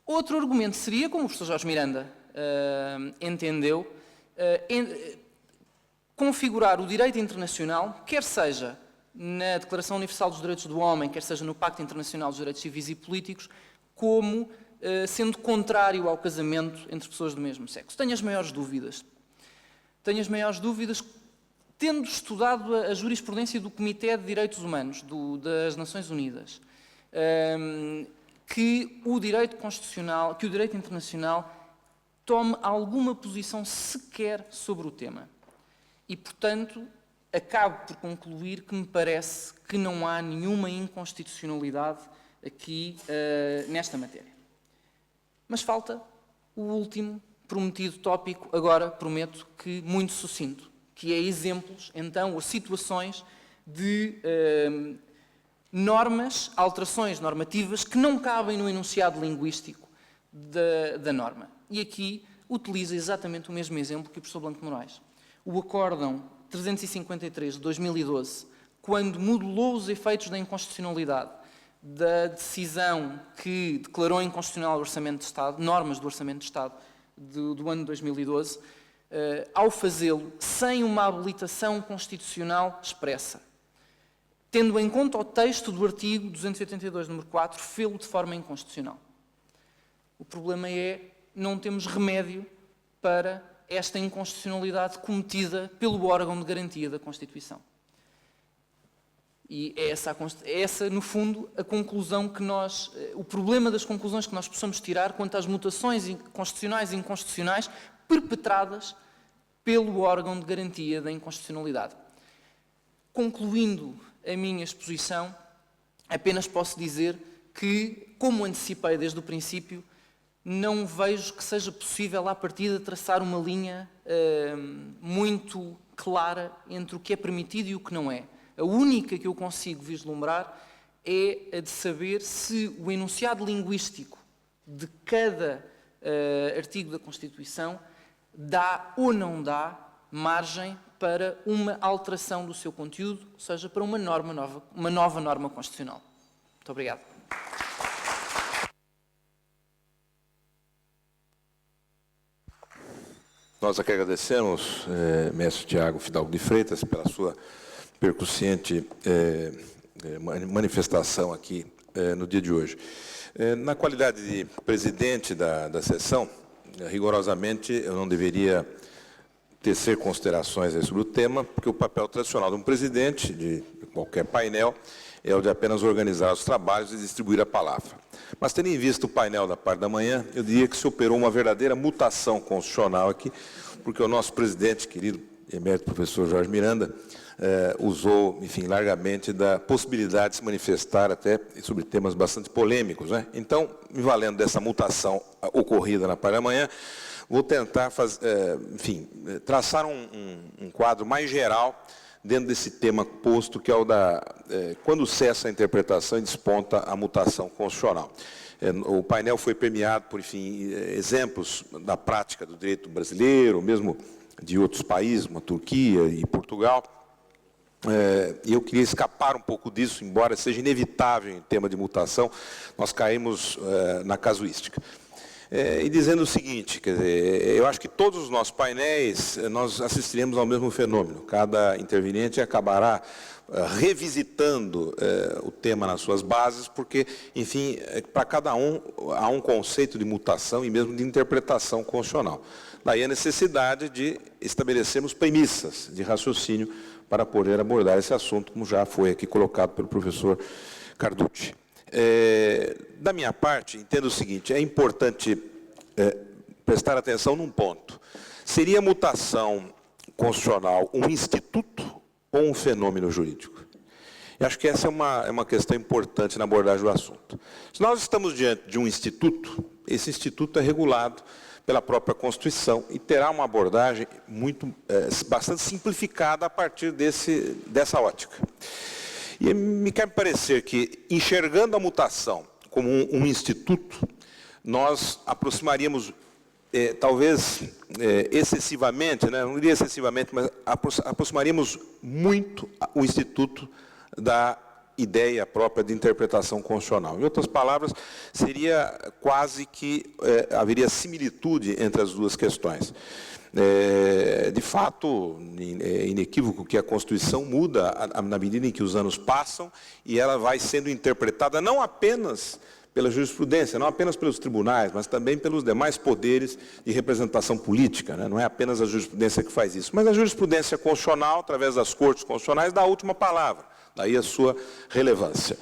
Outro argumento seria, como o professor Jorge Miranda entendeu, configurar o direito internacional, quer seja na Declaração Universal dos Direitos do Homem, quer seja no Pacto Internacional dos Direitos Civis e Políticos, como sendo contrário ao casamento entre pessoas do mesmo sexo. Tenho as maiores dúvidas. Tendo estudado a jurisprudência do Comitê de Direitos Humanos das Nações Unidas, que o direito constitucional, que o direito internacional tome alguma posição sequer sobre o tema. E, portanto, acabo por concluir que me parece que não há nenhuma inconstitucionalidade aqui nesta matéria. Mas falta o último prometido tópico, agora prometo que muito sucinto, que é exemplos, então, ou situações de normas, alterações normativas que não cabem no enunciado linguístico da norma. E aqui utilizo exatamente o mesmo exemplo que o professor Blanco Moraes. O Acórdão 353 de 2012, quando modulou os efeitos da inconstitucionalidade da decisão que declarou inconstitucional o Orçamento de Estado, normas do Orçamento de Estado do ano 2012, ao fazê-lo sem uma habilitação constitucional expressa. Tendo em conta o texto do artigo 282, número 4, fê-lo de forma inconstitucional. O problema é não temos remédio para esta inconstitucionalidade cometida pelo órgão de garantia da Constituição. E é essa, no fundo, a conclusão que o problema das conclusões que nós possamos tirar quanto às mutações constitucionais e inconstitucionais perpetradas pelo órgão de garantia da inconstitucionalidade. Concluindo a minha exposição, apenas posso dizer que, como antecipei desde o princípio, não vejo que seja possível, à partida, traçar uma linha muito clara entre o que é permitido e o que não é. A única que eu consigo vislumbrar é a de saber se o enunciado linguístico de cada artigo da Constituição dá ou não dá margem para uma alteração do seu conteúdo, ou seja, para uma nova norma constitucional. Muito obrigado. Nós aqui agradecemos, mestre Tiago Fidalgo de Freitas, pela sua percussiente manifestação aqui no dia de hoje. Na qualidade de presidente da sessão, rigorosamente eu não deveria tecer considerações sobre o tema, porque o papel tradicional de um presidente de qualquer painel é o de apenas organizar os trabalhos e distribuir a palavra. Mas, tendo em vista o painel da parte da manhã, eu diria que se operou uma verdadeira mutação constitucional aqui, porque o nosso presidente, querido emérito professor Jorge Miranda, usou, enfim, largamente da possibilidade de se manifestar até sobre temas bastante polêmicos, né? Então, me valendo dessa mutação ocorrida na parte da manhã, vou tentar traçar um quadro mais geral dentro desse tema posto, que é o da quando cessa a interpretação e desponta a mutação constitucional. O painel foi premiado por, enfim, exemplos da prática do direito brasileiro, mesmo de outros países, como a Turquia e Portugal. E eu queria escapar um pouco disso, embora seja inevitável em tema de mutação, nós caímos na casuística. E dizendo o seguinte, quer dizer, eu acho que todos os nossos painéis, nós assistiremos ao mesmo fenômeno. Cada interveniente acabará revisitando o tema nas suas bases, porque, enfim, para cada um há um conceito de mutação e mesmo de interpretação constitucional. Daí a necessidade de estabelecermos premissas de raciocínio para poder abordar esse assunto, como já foi aqui colocado pelo professor Carducci. Da minha parte, entendo o seguinte, é importante prestar atenção num ponto. Seria mutação constitucional um instituto ou um fenômeno jurídico? Eu acho que essa é uma questão importante na abordagem do assunto. Se nós estamos diante de um instituto, esse instituto é regulado pela própria Constituição e terá uma abordagem bastante simplificada a partir dessa ótica. E me quer parecer que, enxergando a mutação como um instituto, nós aproximaríamos, talvez excessivamente, né? Não diria excessivamente, mas aproximaríamos muito o instituto da ideia própria de interpretação constitucional. Em outras palavras, seria quase que haveria similitude entre as duas questões. De fato, é inequívoco que a Constituição muda na medida em que os anos passam e ela vai sendo interpretada não apenas pela jurisprudência, não apenas pelos tribunais, mas também pelos demais poderes de representação política, né? Não é apenas a jurisprudência que faz isso, mas a jurisprudência constitucional, através das cortes constitucionais, dá a última palavra, daí a sua relevância.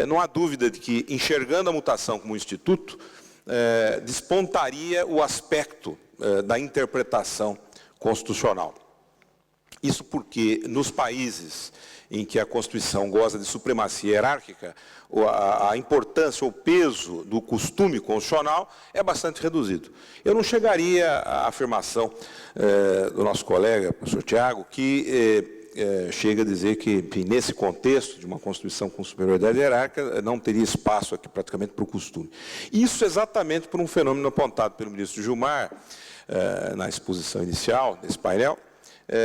Não há dúvida de que, enxergando a mutação como instituto, despontaria o aspecto da interpretação constitucional. Isso porque, nos países em que a Constituição goza de supremacia hierárquica, a importância ou peso do costume constitucional é bastante reduzido. Eu não chegaria à afirmação do nosso colega, professor Tiago, que chega a dizer que, enfim, nesse contexto de uma Constituição com superioridade hierárquica, não teria espaço aqui praticamente para o costume. Isso exatamente por um fenômeno apontado pelo ministro Gilmar, na exposição inicial desse painel,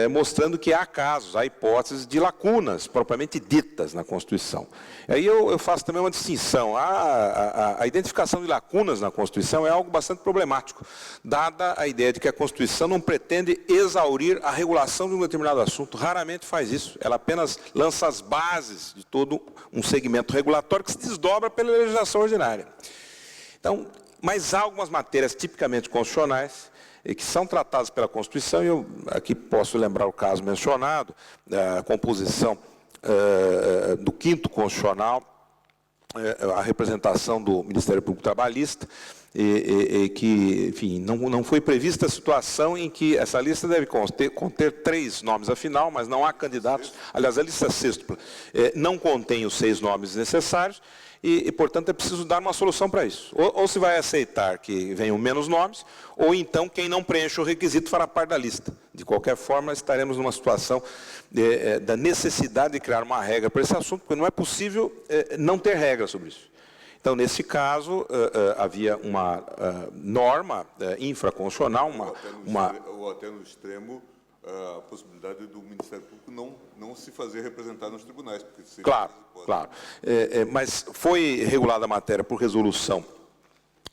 mostrando que há casos, há hipóteses de lacunas propriamente ditas na Constituição. Aí eu faço também uma distinção. A identificação de lacunas na Constituição é algo bastante problemático, dada a ideia de que a Constituição não pretende exaurir a regulação de um determinado assunto, raramente faz isso. Ela apenas lança as bases de todo um segmento regulatório que se desdobra pela legislação ordinária. Então, mas há algumas matérias tipicamente constitucionais que são tratadas pela Constituição, e eu aqui posso lembrar o caso mencionado, a composição do 5º Constitucional, a representação do Ministério Público Trabalhista, que, enfim, não foi prevista a situação em que essa lista deve conter 3 nomes afinal, mas não há candidatos. Aliás, a lista sexta não contém os 6 nomes necessários, e, portanto, é preciso dar uma solução para isso. Ou se vai aceitar que venham menos nomes, ou então quem não preenche o requisito fará parte da lista. De qualquer forma, estaremos numa situação da necessidade de criar uma regra para esse assunto, porque não é possível não ter regra sobre isso. Então, nesse caso, havia uma norma infraconstitucional, ou até no extremo, a possibilidade do Ministério Público não se fazer representar nos tribunais. Porque claro. Mas foi regulada a matéria por resolução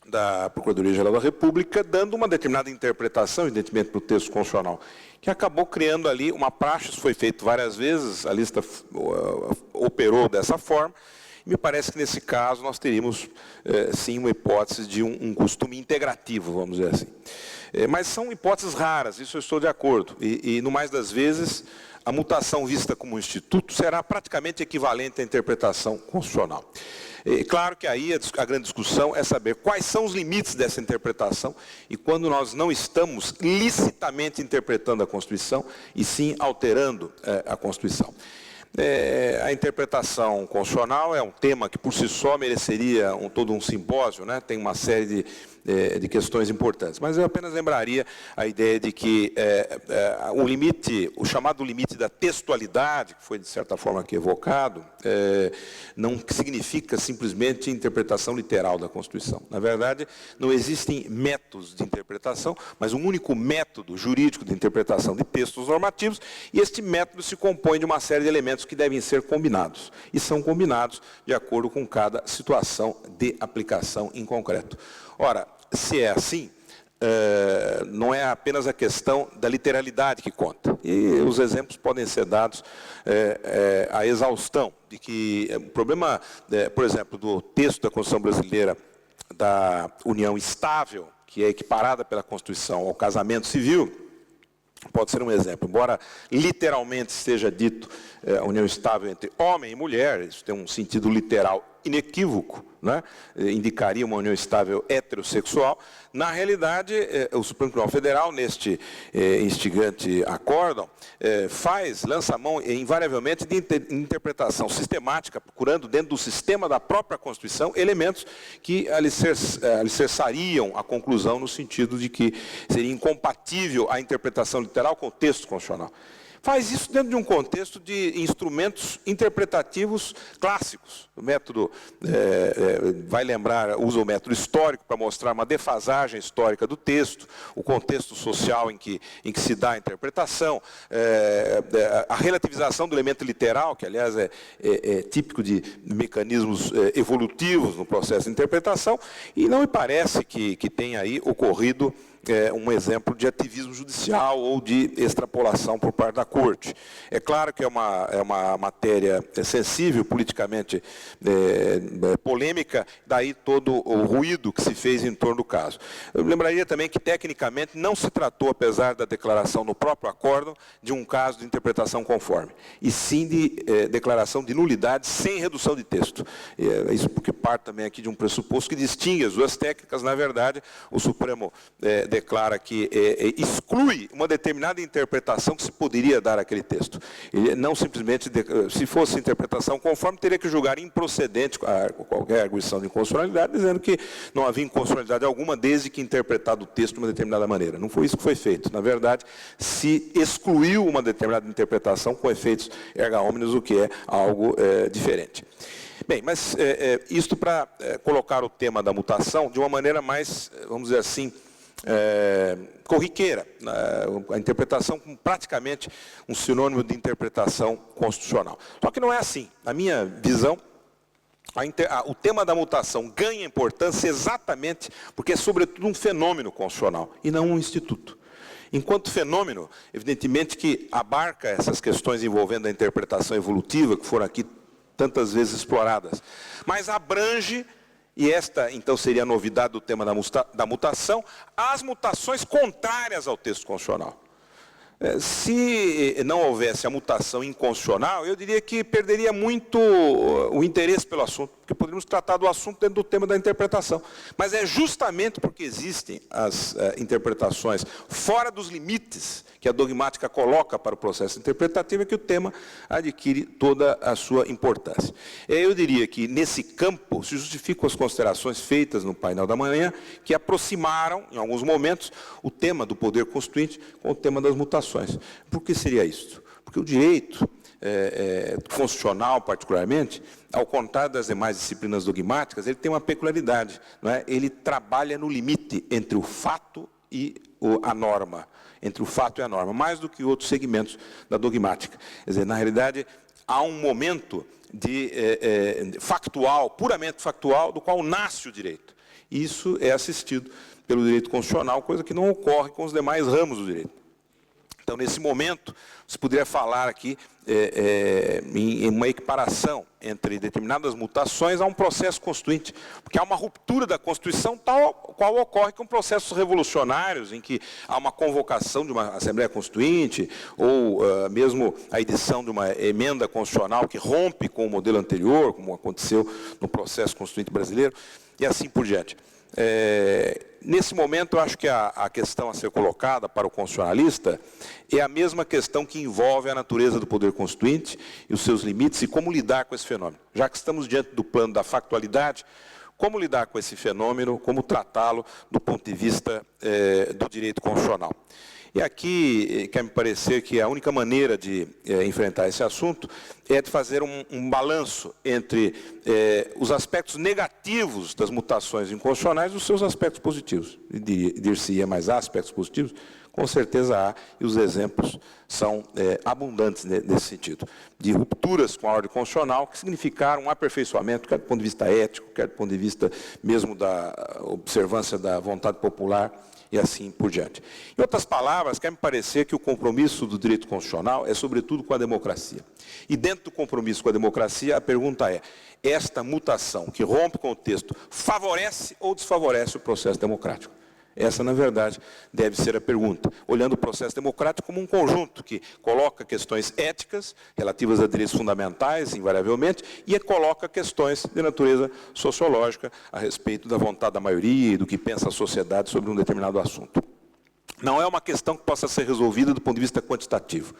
da Procuradoria-Geral da República, dando uma determinada interpretação, evidentemente, para o texto constitucional, que acabou criando ali uma praxe. Isso foi feito várias vezes, a lista operou dessa forma. Me parece que, nesse caso, nós teríamos, sim, uma hipótese de um costume integrativo, vamos dizer assim. Mas são hipóteses raras, isso eu estou de acordo. E, no mais das vezes, a mutação vista como instituto será praticamente equivalente à interpretação constitucional. Claro que aí a grande discussão é saber quais são os limites dessa interpretação e quando nós não estamos licitamente interpretando a Constituição e sim alterando a Constituição. A interpretação constitucional é um tema que, por si só, mereceria todo um simpósio, né? Tem uma série de questões importantes. Mas eu apenas lembraria a ideia de que o chamado limite da textualidade, que foi, de certa forma, aqui evocado, não significa simplesmente interpretação literal da Constituição. Na verdade, não existem métodos de interpretação, mas um único método jurídico de interpretação de textos normativos, e este método se compõe de uma série de elementos que devem ser combinados, e são combinados de acordo com cada situação de aplicação em concreto. Ora, se é assim, não é apenas a questão da literalidade que conta. E os exemplos podem ser dados à exaustão, de que o problema, por exemplo, do texto da Constituição brasileira da união estável, que é equiparada pela Constituição ao casamento civil, pode ser um exemplo. Embora literalmente esteja dito a união estável entre homem e mulher, isso tem um sentido literal inequívoco, né? Indicaria uma união estável heterossexual. Na realidade, o Supremo Tribunal Federal, neste instigante acórdão, lança a mão invariavelmente de interpretação sistemática, procurando dentro do sistema da própria Constituição elementos que alicerçariam a conclusão no sentido de que seria incompatível a interpretação literal com o texto constitucional. Faz isso dentro de um contexto de instrumentos interpretativos clássicos. O método, vai lembrar, usa o método histórico para mostrar uma defasagem histórica do texto, o contexto social em que se dá a interpretação, a relativização do elemento literal, que, aliás, é típico de mecanismos evolutivos no processo de interpretação, e não me parece que tenha aí ocorrido um exemplo de ativismo judicial ou de extrapolação por parte da Corte. É claro que é uma matéria sensível, politicamente polêmica, daí todo o ruído que se fez em torno do caso. Eu lembraria também que, tecnicamente, não se tratou, apesar da declaração no próprio acórdão, de um caso de interpretação conforme, e sim de declaração de nulidade sem redução de texto. Isso porque parte também aqui de um pressuposto que distingue as duas técnicas. Na verdade, o Supremo declara que exclui uma determinada interpretação que se poderia dar àquele texto. Ele não simplesmente, se fosse interpretação conforme, teria que julgar improcedente qualquer arguição de inconstitucionalidade, dizendo que não havia inconstitucionalidade alguma desde que interpretado o texto de uma determinada maneira. Não foi isso que foi feito. Na verdade, se excluiu uma determinada interpretação com efeitos erga omnes, o que é algo diferente. Bem, mas isto para colocar o tema da mutação de uma maneira mais, vamos dizer assim, corriqueira, a interpretação como praticamente um sinônimo de interpretação constitucional. Só que não é assim. Na minha visão, o tema da mutação ganha importância exatamente porque é, sobretudo, um fenômeno constitucional e não um instituto. Enquanto fenômeno, evidentemente que abarca essas questões envolvendo a interpretação evolutiva, que foram aqui tantas vezes exploradas, mas abrange, e esta então seria a novidade do tema da mutação, as mutações contrárias ao texto constitucional. Se não houvesse a mutação inconstitucional, eu diria que perderia muito o interesse pelo assunto, porque poderíamos tratar do assunto dentro do tema da interpretação. Mas é justamente porque existem as interpretações fora dos limites que a dogmática coloca para o processo interpretativo que o tema adquire toda a sua importância. Eu diria que, nesse campo, se justificam as considerações feitas no painel da manhã, que aproximaram, em alguns momentos, o tema do poder constituinte com o tema das mutações. Por que seria isto? Porque o direito constitucional, particularmente, ao contrário das demais disciplinas dogmáticas, ele tem uma peculiaridade, não é? Ele trabalha no limite entre o fato e a norma, entre o fato e a norma, mais do que outros segmentos da dogmática. Quer dizer, na realidade, há um momento factual, puramente factual, do qual nasce o direito. E isso é assistido pelo direito constitucional, coisa que não ocorre com os demais ramos do direito. Então, nesse momento, se puder falar aqui em uma equiparação entre determinadas mutações a um processo constituinte, porque há uma ruptura da Constituição tal qual ocorre com processos revolucionários, em que há uma convocação de uma Assembleia Constituinte, ou mesmo a edição de uma emenda constitucional que rompe com o modelo anterior, como aconteceu no processo constituinte brasileiro, e assim por diante. Nesse momento, eu acho que a questão a ser colocada para o constitucionalista é a mesma questão que envolve a natureza do poder constituinte e os seus limites e como lidar com esse fenômeno. Já que estamos diante do plano da factualidade, como lidar com esse fenômeno, como tratá-lo do ponto de vista do direito constitucional. E aqui, quer me parecer que a única maneira de enfrentar esse assunto é de fazer um balanço entre os aspectos negativos das mutações inconstitucionais e os seus aspectos positivos. Dir-se-ia, mas há aspectos positivos? Com certeza há, e os exemplos são abundantes nesse sentido. De rupturas com a ordem constitucional, que significaram um aperfeiçoamento, quer do ponto de vista ético, quer do ponto de vista mesmo da observância da vontade popular, e assim por diante. Em outras palavras, quer me parecer que o compromisso do direito constitucional é, sobretudo, com a democracia. E dentro do compromisso com a democracia, a pergunta é, esta mutação que rompe com o texto favorece ou desfavorece o processo democrático? Essa, na verdade, deve ser a pergunta, olhando o processo democrático como um conjunto que coloca questões éticas, relativas a direitos fundamentais, invariavelmente, e coloca questões de natureza sociológica a respeito da vontade da maioria e do que pensa a sociedade sobre um determinado assunto. Não é uma questão que possa ser resolvida do ponto de vista quantitativo.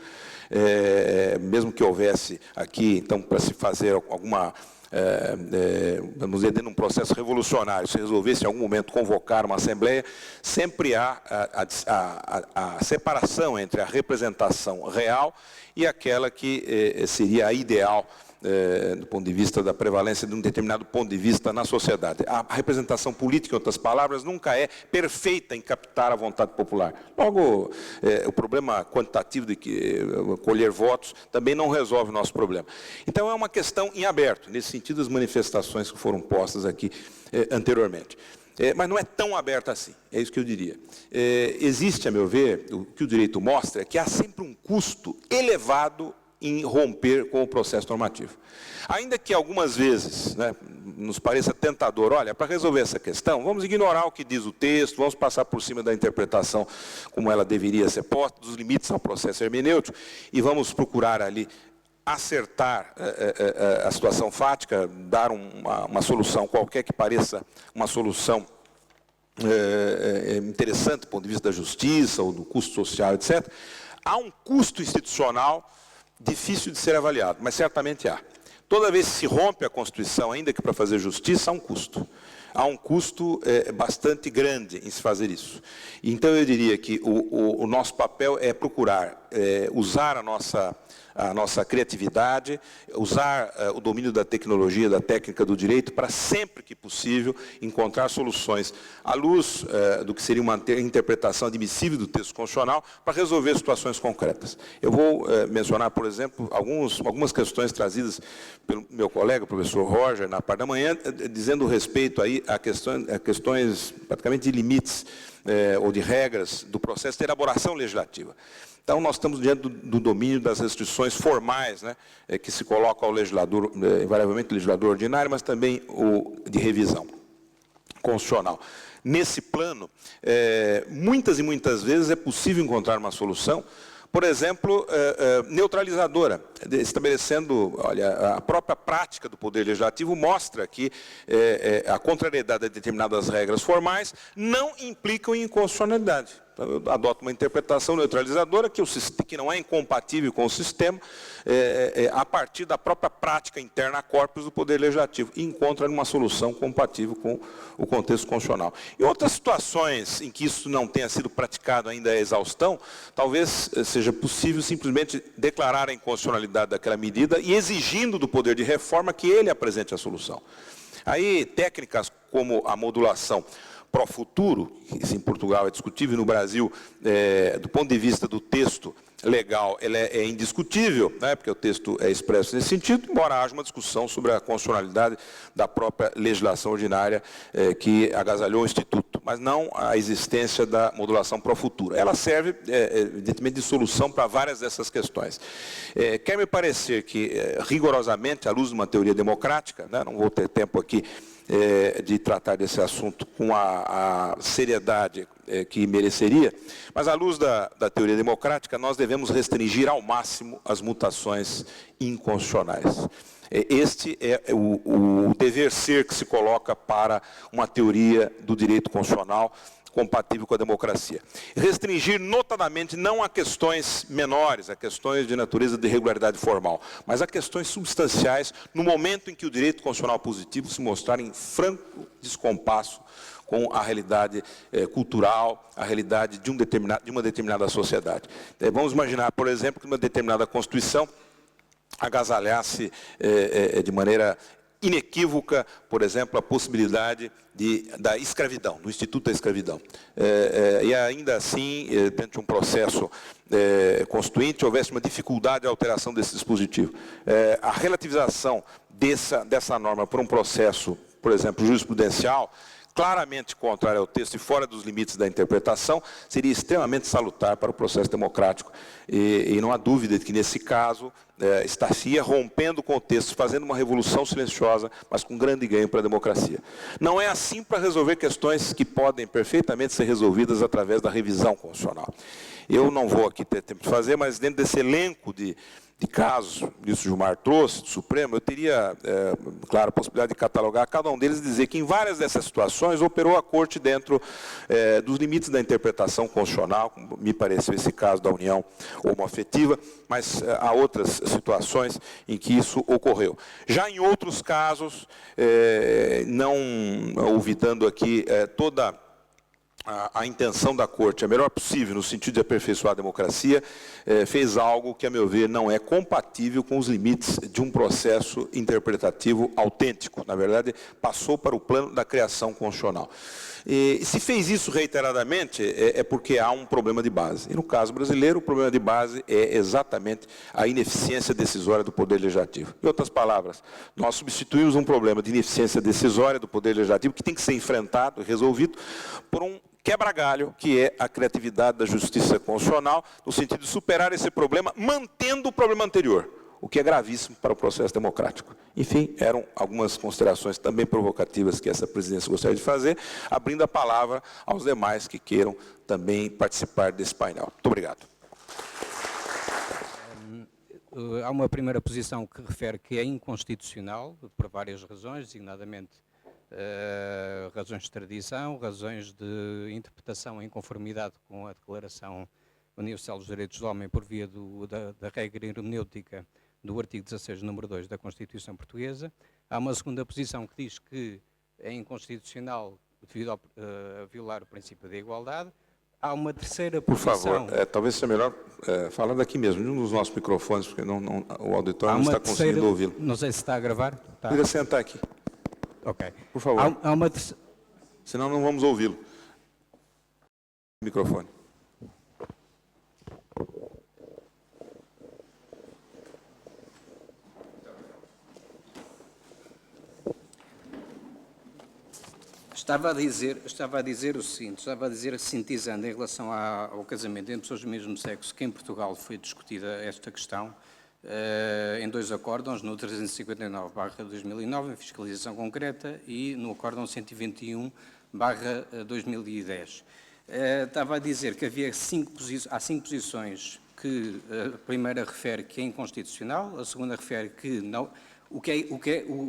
Mesmo que houvesse aqui, então, para se fazer alguma... vamos dizer, dentro de um processo revolucionário, se resolvesse em algum momento convocar uma Assembleia, sempre há a separação entre a representação real e aquela que seria a ideal do ponto de vista da prevalência de um determinado ponto de vista na sociedade. A representação política, em outras palavras, nunca é perfeita em captar a vontade popular. Logo, o problema quantitativo de colher votos também não resolve o nosso problema. Então, é uma questão em aberto, nesse sentido, as manifestações que foram postas aqui anteriormente. Mas não é tão aberta assim, é isso que eu diria. Existe, a meu ver, o que o direito mostra é que há sempre um custo elevado em romper com o processo normativo. Ainda que algumas vezes nos pareça tentador, olha, para resolver essa questão, vamos ignorar o que diz o texto, vamos passar por cima da interpretação como ela deveria ser posta, dos limites ao processo hermenêutico, e vamos procurar ali acertar a situação fática, dar uma solução qualquer que pareça uma solução interessante do ponto de vista da justiça ou do custo social, etc. Há um custo institucional difícil de ser avaliado, mas certamente há. Toda vez que se rompe a Constituição, ainda que para fazer justiça, há um custo. Há um custo bastante grande em se fazer isso. Então, eu diria que o nosso papel é procurar usar a nossa a nossa criatividade, usar o domínio da tecnologia, da técnica do direito, para sempre que possível encontrar soluções à luz do que seria uma interpretação admissível do texto constitucional para resolver situações concretas. Eu vou mencionar, por exemplo, algumas questões trazidas pelo meu colega, o professor Roger, na parte da manhã, dizendo respeito aí a questões praticamente de limites ou de regras do processo de elaboração legislativa. Então, nós estamos diante do domínio das restrições formais, né, que se coloca ao legislador, invariavelmente o legislador ordinário, mas também o de revisão constitucional. Nesse plano, muitas e muitas vezes é possível encontrar uma solução, por exemplo, neutralizadora, estabelecendo, olha, a própria prática do Poder Legislativo mostra que a contrariedade a determinadas regras formais não implicam em inconstitucionalidade. Então, eu adoto uma interpretação neutralizadora que não é incompatível com o sistema, a partir da própria prática interna corpus do Poder Legislativo, e encontra uma solução compatível com o contexto constitucional. Em outras situações em que isso não tenha sido praticado ainda a exaustão, talvez seja possível simplesmente declarar a inconstitucionalidade daquela medida e exigindo do poder de reforma que ele apresente a solução. Aí, técnicas como a modulação pro futuro, isso em Portugal é discutível, no Brasil, do ponto de vista do texto legal, ele é indiscutível, né, porque o texto é expresso nesse sentido, embora haja uma discussão sobre a constitucionalidade da própria legislação ordinária que agasalhou o Instituto, mas não a existência da modulação pro futuro. Ela serve, evidentemente, de solução para várias dessas questões. Quer me parecer que, rigorosamente, à luz de uma teoria democrática, né, não vou ter tempo aqui de tratar desse assunto com a seriedade que mereceria, mas à luz da teoria democrática, nós devemos restringir ao máximo as mutações inconstitucionais. Este é o dever ser que se coloca para uma teoria do direito constitucional compatível com a democracia. Restringir notadamente não a questões menores, a questões de natureza de regularidade formal, mas a questões substanciais no momento em que o direito constitucional positivo se mostrar em franco descompasso com a realidade cultural, a realidade de uma determinada sociedade. Vamos imaginar, por exemplo, que uma determinada Constituição agasalhasse de maneira inequívoca, por exemplo, a possibilidade da escravidão, do Instituto da Escravidão. E ainda assim, dentro de um processo constituinte, houvesse uma dificuldade de alteração desse dispositivo. A relativização dessa norma por um processo, por exemplo, jurisprudencial, claramente contrário ao texto e fora dos limites da interpretação, seria extremamente salutar para o processo democrático. E não há dúvida de que, nesse caso, estaria rompendo com o texto, fazendo uma revolução silenciosa, mas com grande ganho para a democracia. Não é assim para resolver questões que podem perfeitamente ser resolvidas através da revisão constitucional. Eu não vou aqui ter tempo de fazer, mas dentro desse elenco de casos que o ministro Gilmar trouxe, do Supremo, eu teria, claro, a possibilidade de catalogar cada um deles e dizer que em várias dessas situações operou a Corte dentro dos limites da interpretação constitucional, como me pareceu esse caso da união homoafetiva, mas há outras situações em que isso ocorreu. Já em outros casos, não olvidando aqui toda a intenção da Corte, a melhor possível, no sentido de aperfeiçoar a democracia, fez algo que, a meu ver, não é compatível com os limites de um processo interpretativo autêntico. Na verdade, passou para o plano da criação constitucional. E se fez isso reiteradamente, é porque há um problema de base. E no caso brasileiro, o problema de base é exatamente a ineficiência decisória do Poder Legislativo. Em outras palavras, nós substituímos um problema de ineficiência decisória do Poder Legislativo, que tem que ser enfrentado e resolvido, por um quebra-galho, que é a criatividade da justiça constitucional, no sentido de superar esse problema, mantendo o problema anterior, o que é gravíssimo para o processo democrático. Enfim, eram algumas considerações também provocativas que essa presidência gostaria de fazer, abrindo a palavra aos demais que queiram também participar desse painel. Muito obrigado. Há uma primeira posição que refere que é inconstitucional, por várias razões, designadamente razões de tradição, razões de interpretação em conformidade com a Declaração Universal dos Direitos do Homem por via da regra hermenêutica do artigo 16, número 2 da Constituição Portuguesa. Há uma segunda posição que diz que é inconstitucional devido a violar o princípio da igualdade. Há uma terceira Por posição. favor, talvez seja melhor falar daqui mesmo, de um dos nossos microfones, porque o auditório Há não uma está terceira, conseguindo ouvi-lo. não sei se está a gravar. Está. Queria sentar aqui, Ok. por favor. Há uma terceira. Senão não vamos ouvi-lo. Microfone. Estava a dizer o seguinte, sintetizando em relação ao casamento entre pessoas do mesmo sexo, que em Portugal foi discutida esta questão em 2 acórdãos, no 359/2009, em fiscalização concreta, e no acórdão 121/2010. Estava a dizer que há 5 posições, que a primeira refere que é inconstitucional, a segunda refere que não... O que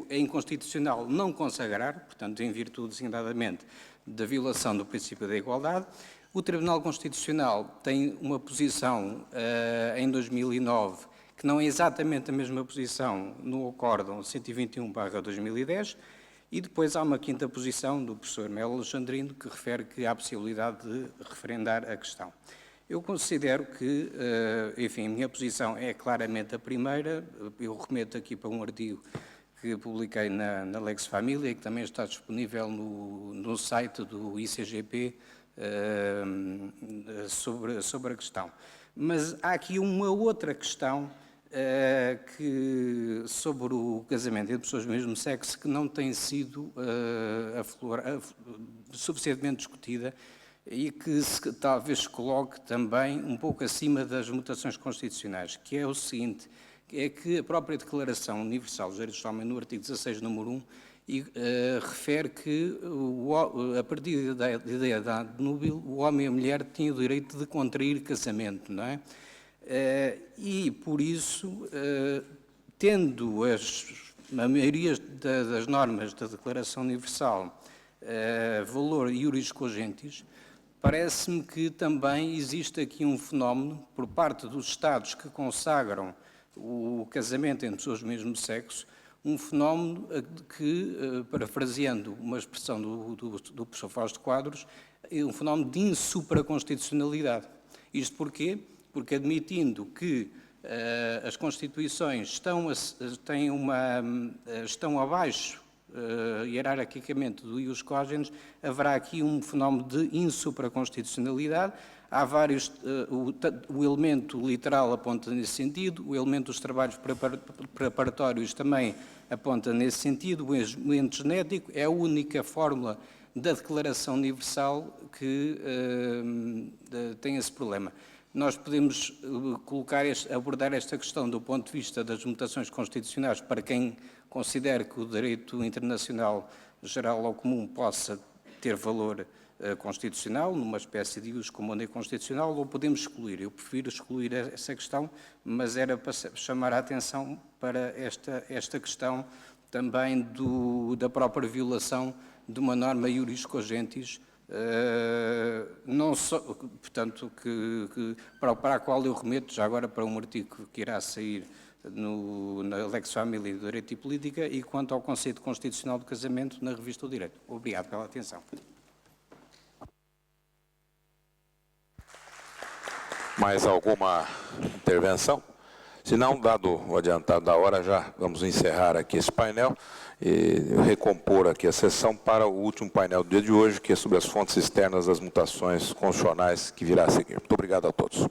é inconstitucional não consagrar, portanto, em virtude, designadamente, da violação do princípio da igualdade. O Tribunal Constitucional tem uma posição, em 2009, que não é exatamente a mesma posição no acórdão 121/2010, e depois há uma quinta posição do professor Melo Alexandrino, que refere que há possibilidade de referendar a questão. Eu considero que, enfim, a minha posição é claramente a primeira. Eu remeto aqui para um artigo que publiquei na Lex Família, que também está disponível no site do ICGP sobre a questão. Mas há aqui uma outra questão sobre o casamento entre pessoas do mesmo sexo que não tem sido suficientemente discutida, e que talvez se coloque também um pouco acima das mutações constitucionais, que é o seguinte, é que a própria Declaração Universal dos Direitos do Homem, no artigo 16, número 1, refere que, a partir da ideia da idade núbil, o homem e a mulher tinham o direito de contrair casamento, não é? E, por isso, tendo a maioria das normas da Declaração Universal valor iuris cogentis, parece-me que também existe aqui um fenómeno, por parte dos Estados que consagram o casamento entre pessoas do mesmo sexo, um fenómeno que, parafraseando uma expressão do professor Fausto Quadros, é um fenómeno de insupraconstitucionalidade. Isto porquê? Porque, admitindo que as Constituições estão abaixo hierarquicamente do ius cogens, haverá aqui um fenómeno de insupraconstitucionalidade. Há vários, o elemento literal aponta nesse sentido, o elemento dos trabalhos preparatórios também aponta nesse sentido, o elemento genético é a única fórmula da Declaração Universal que tem esse problema. Nós podemos abordar esta questão do ponto de vista das mutações constitucionais para quem considera que o direito internacional geral ou comum possa ter valor constitucional, numa espécie de uso comum constitucional, ou podemos excluir. Eu prefiro excluir essa questão, mas era para chamar a atenção para esta questão também da própria violação de uma norma iuris cogentis, não só, portanto, para a qual eu remeto já agora para um artigo que irá sair na Lex Família de Direito e Política, e quanto ao conceito constitucional do casamento na revista do Direito. Obrigado pela atenção. Mais alguma intervenção? Se não, dado o adiantado da hora, já vamos encerrar aqui esse painel e recompor aqui a sessão para o último painel do dia de hoje, que é sobre as fontes externas das mutações constitucionais, que virá a seguir. Muito obrigado a todos.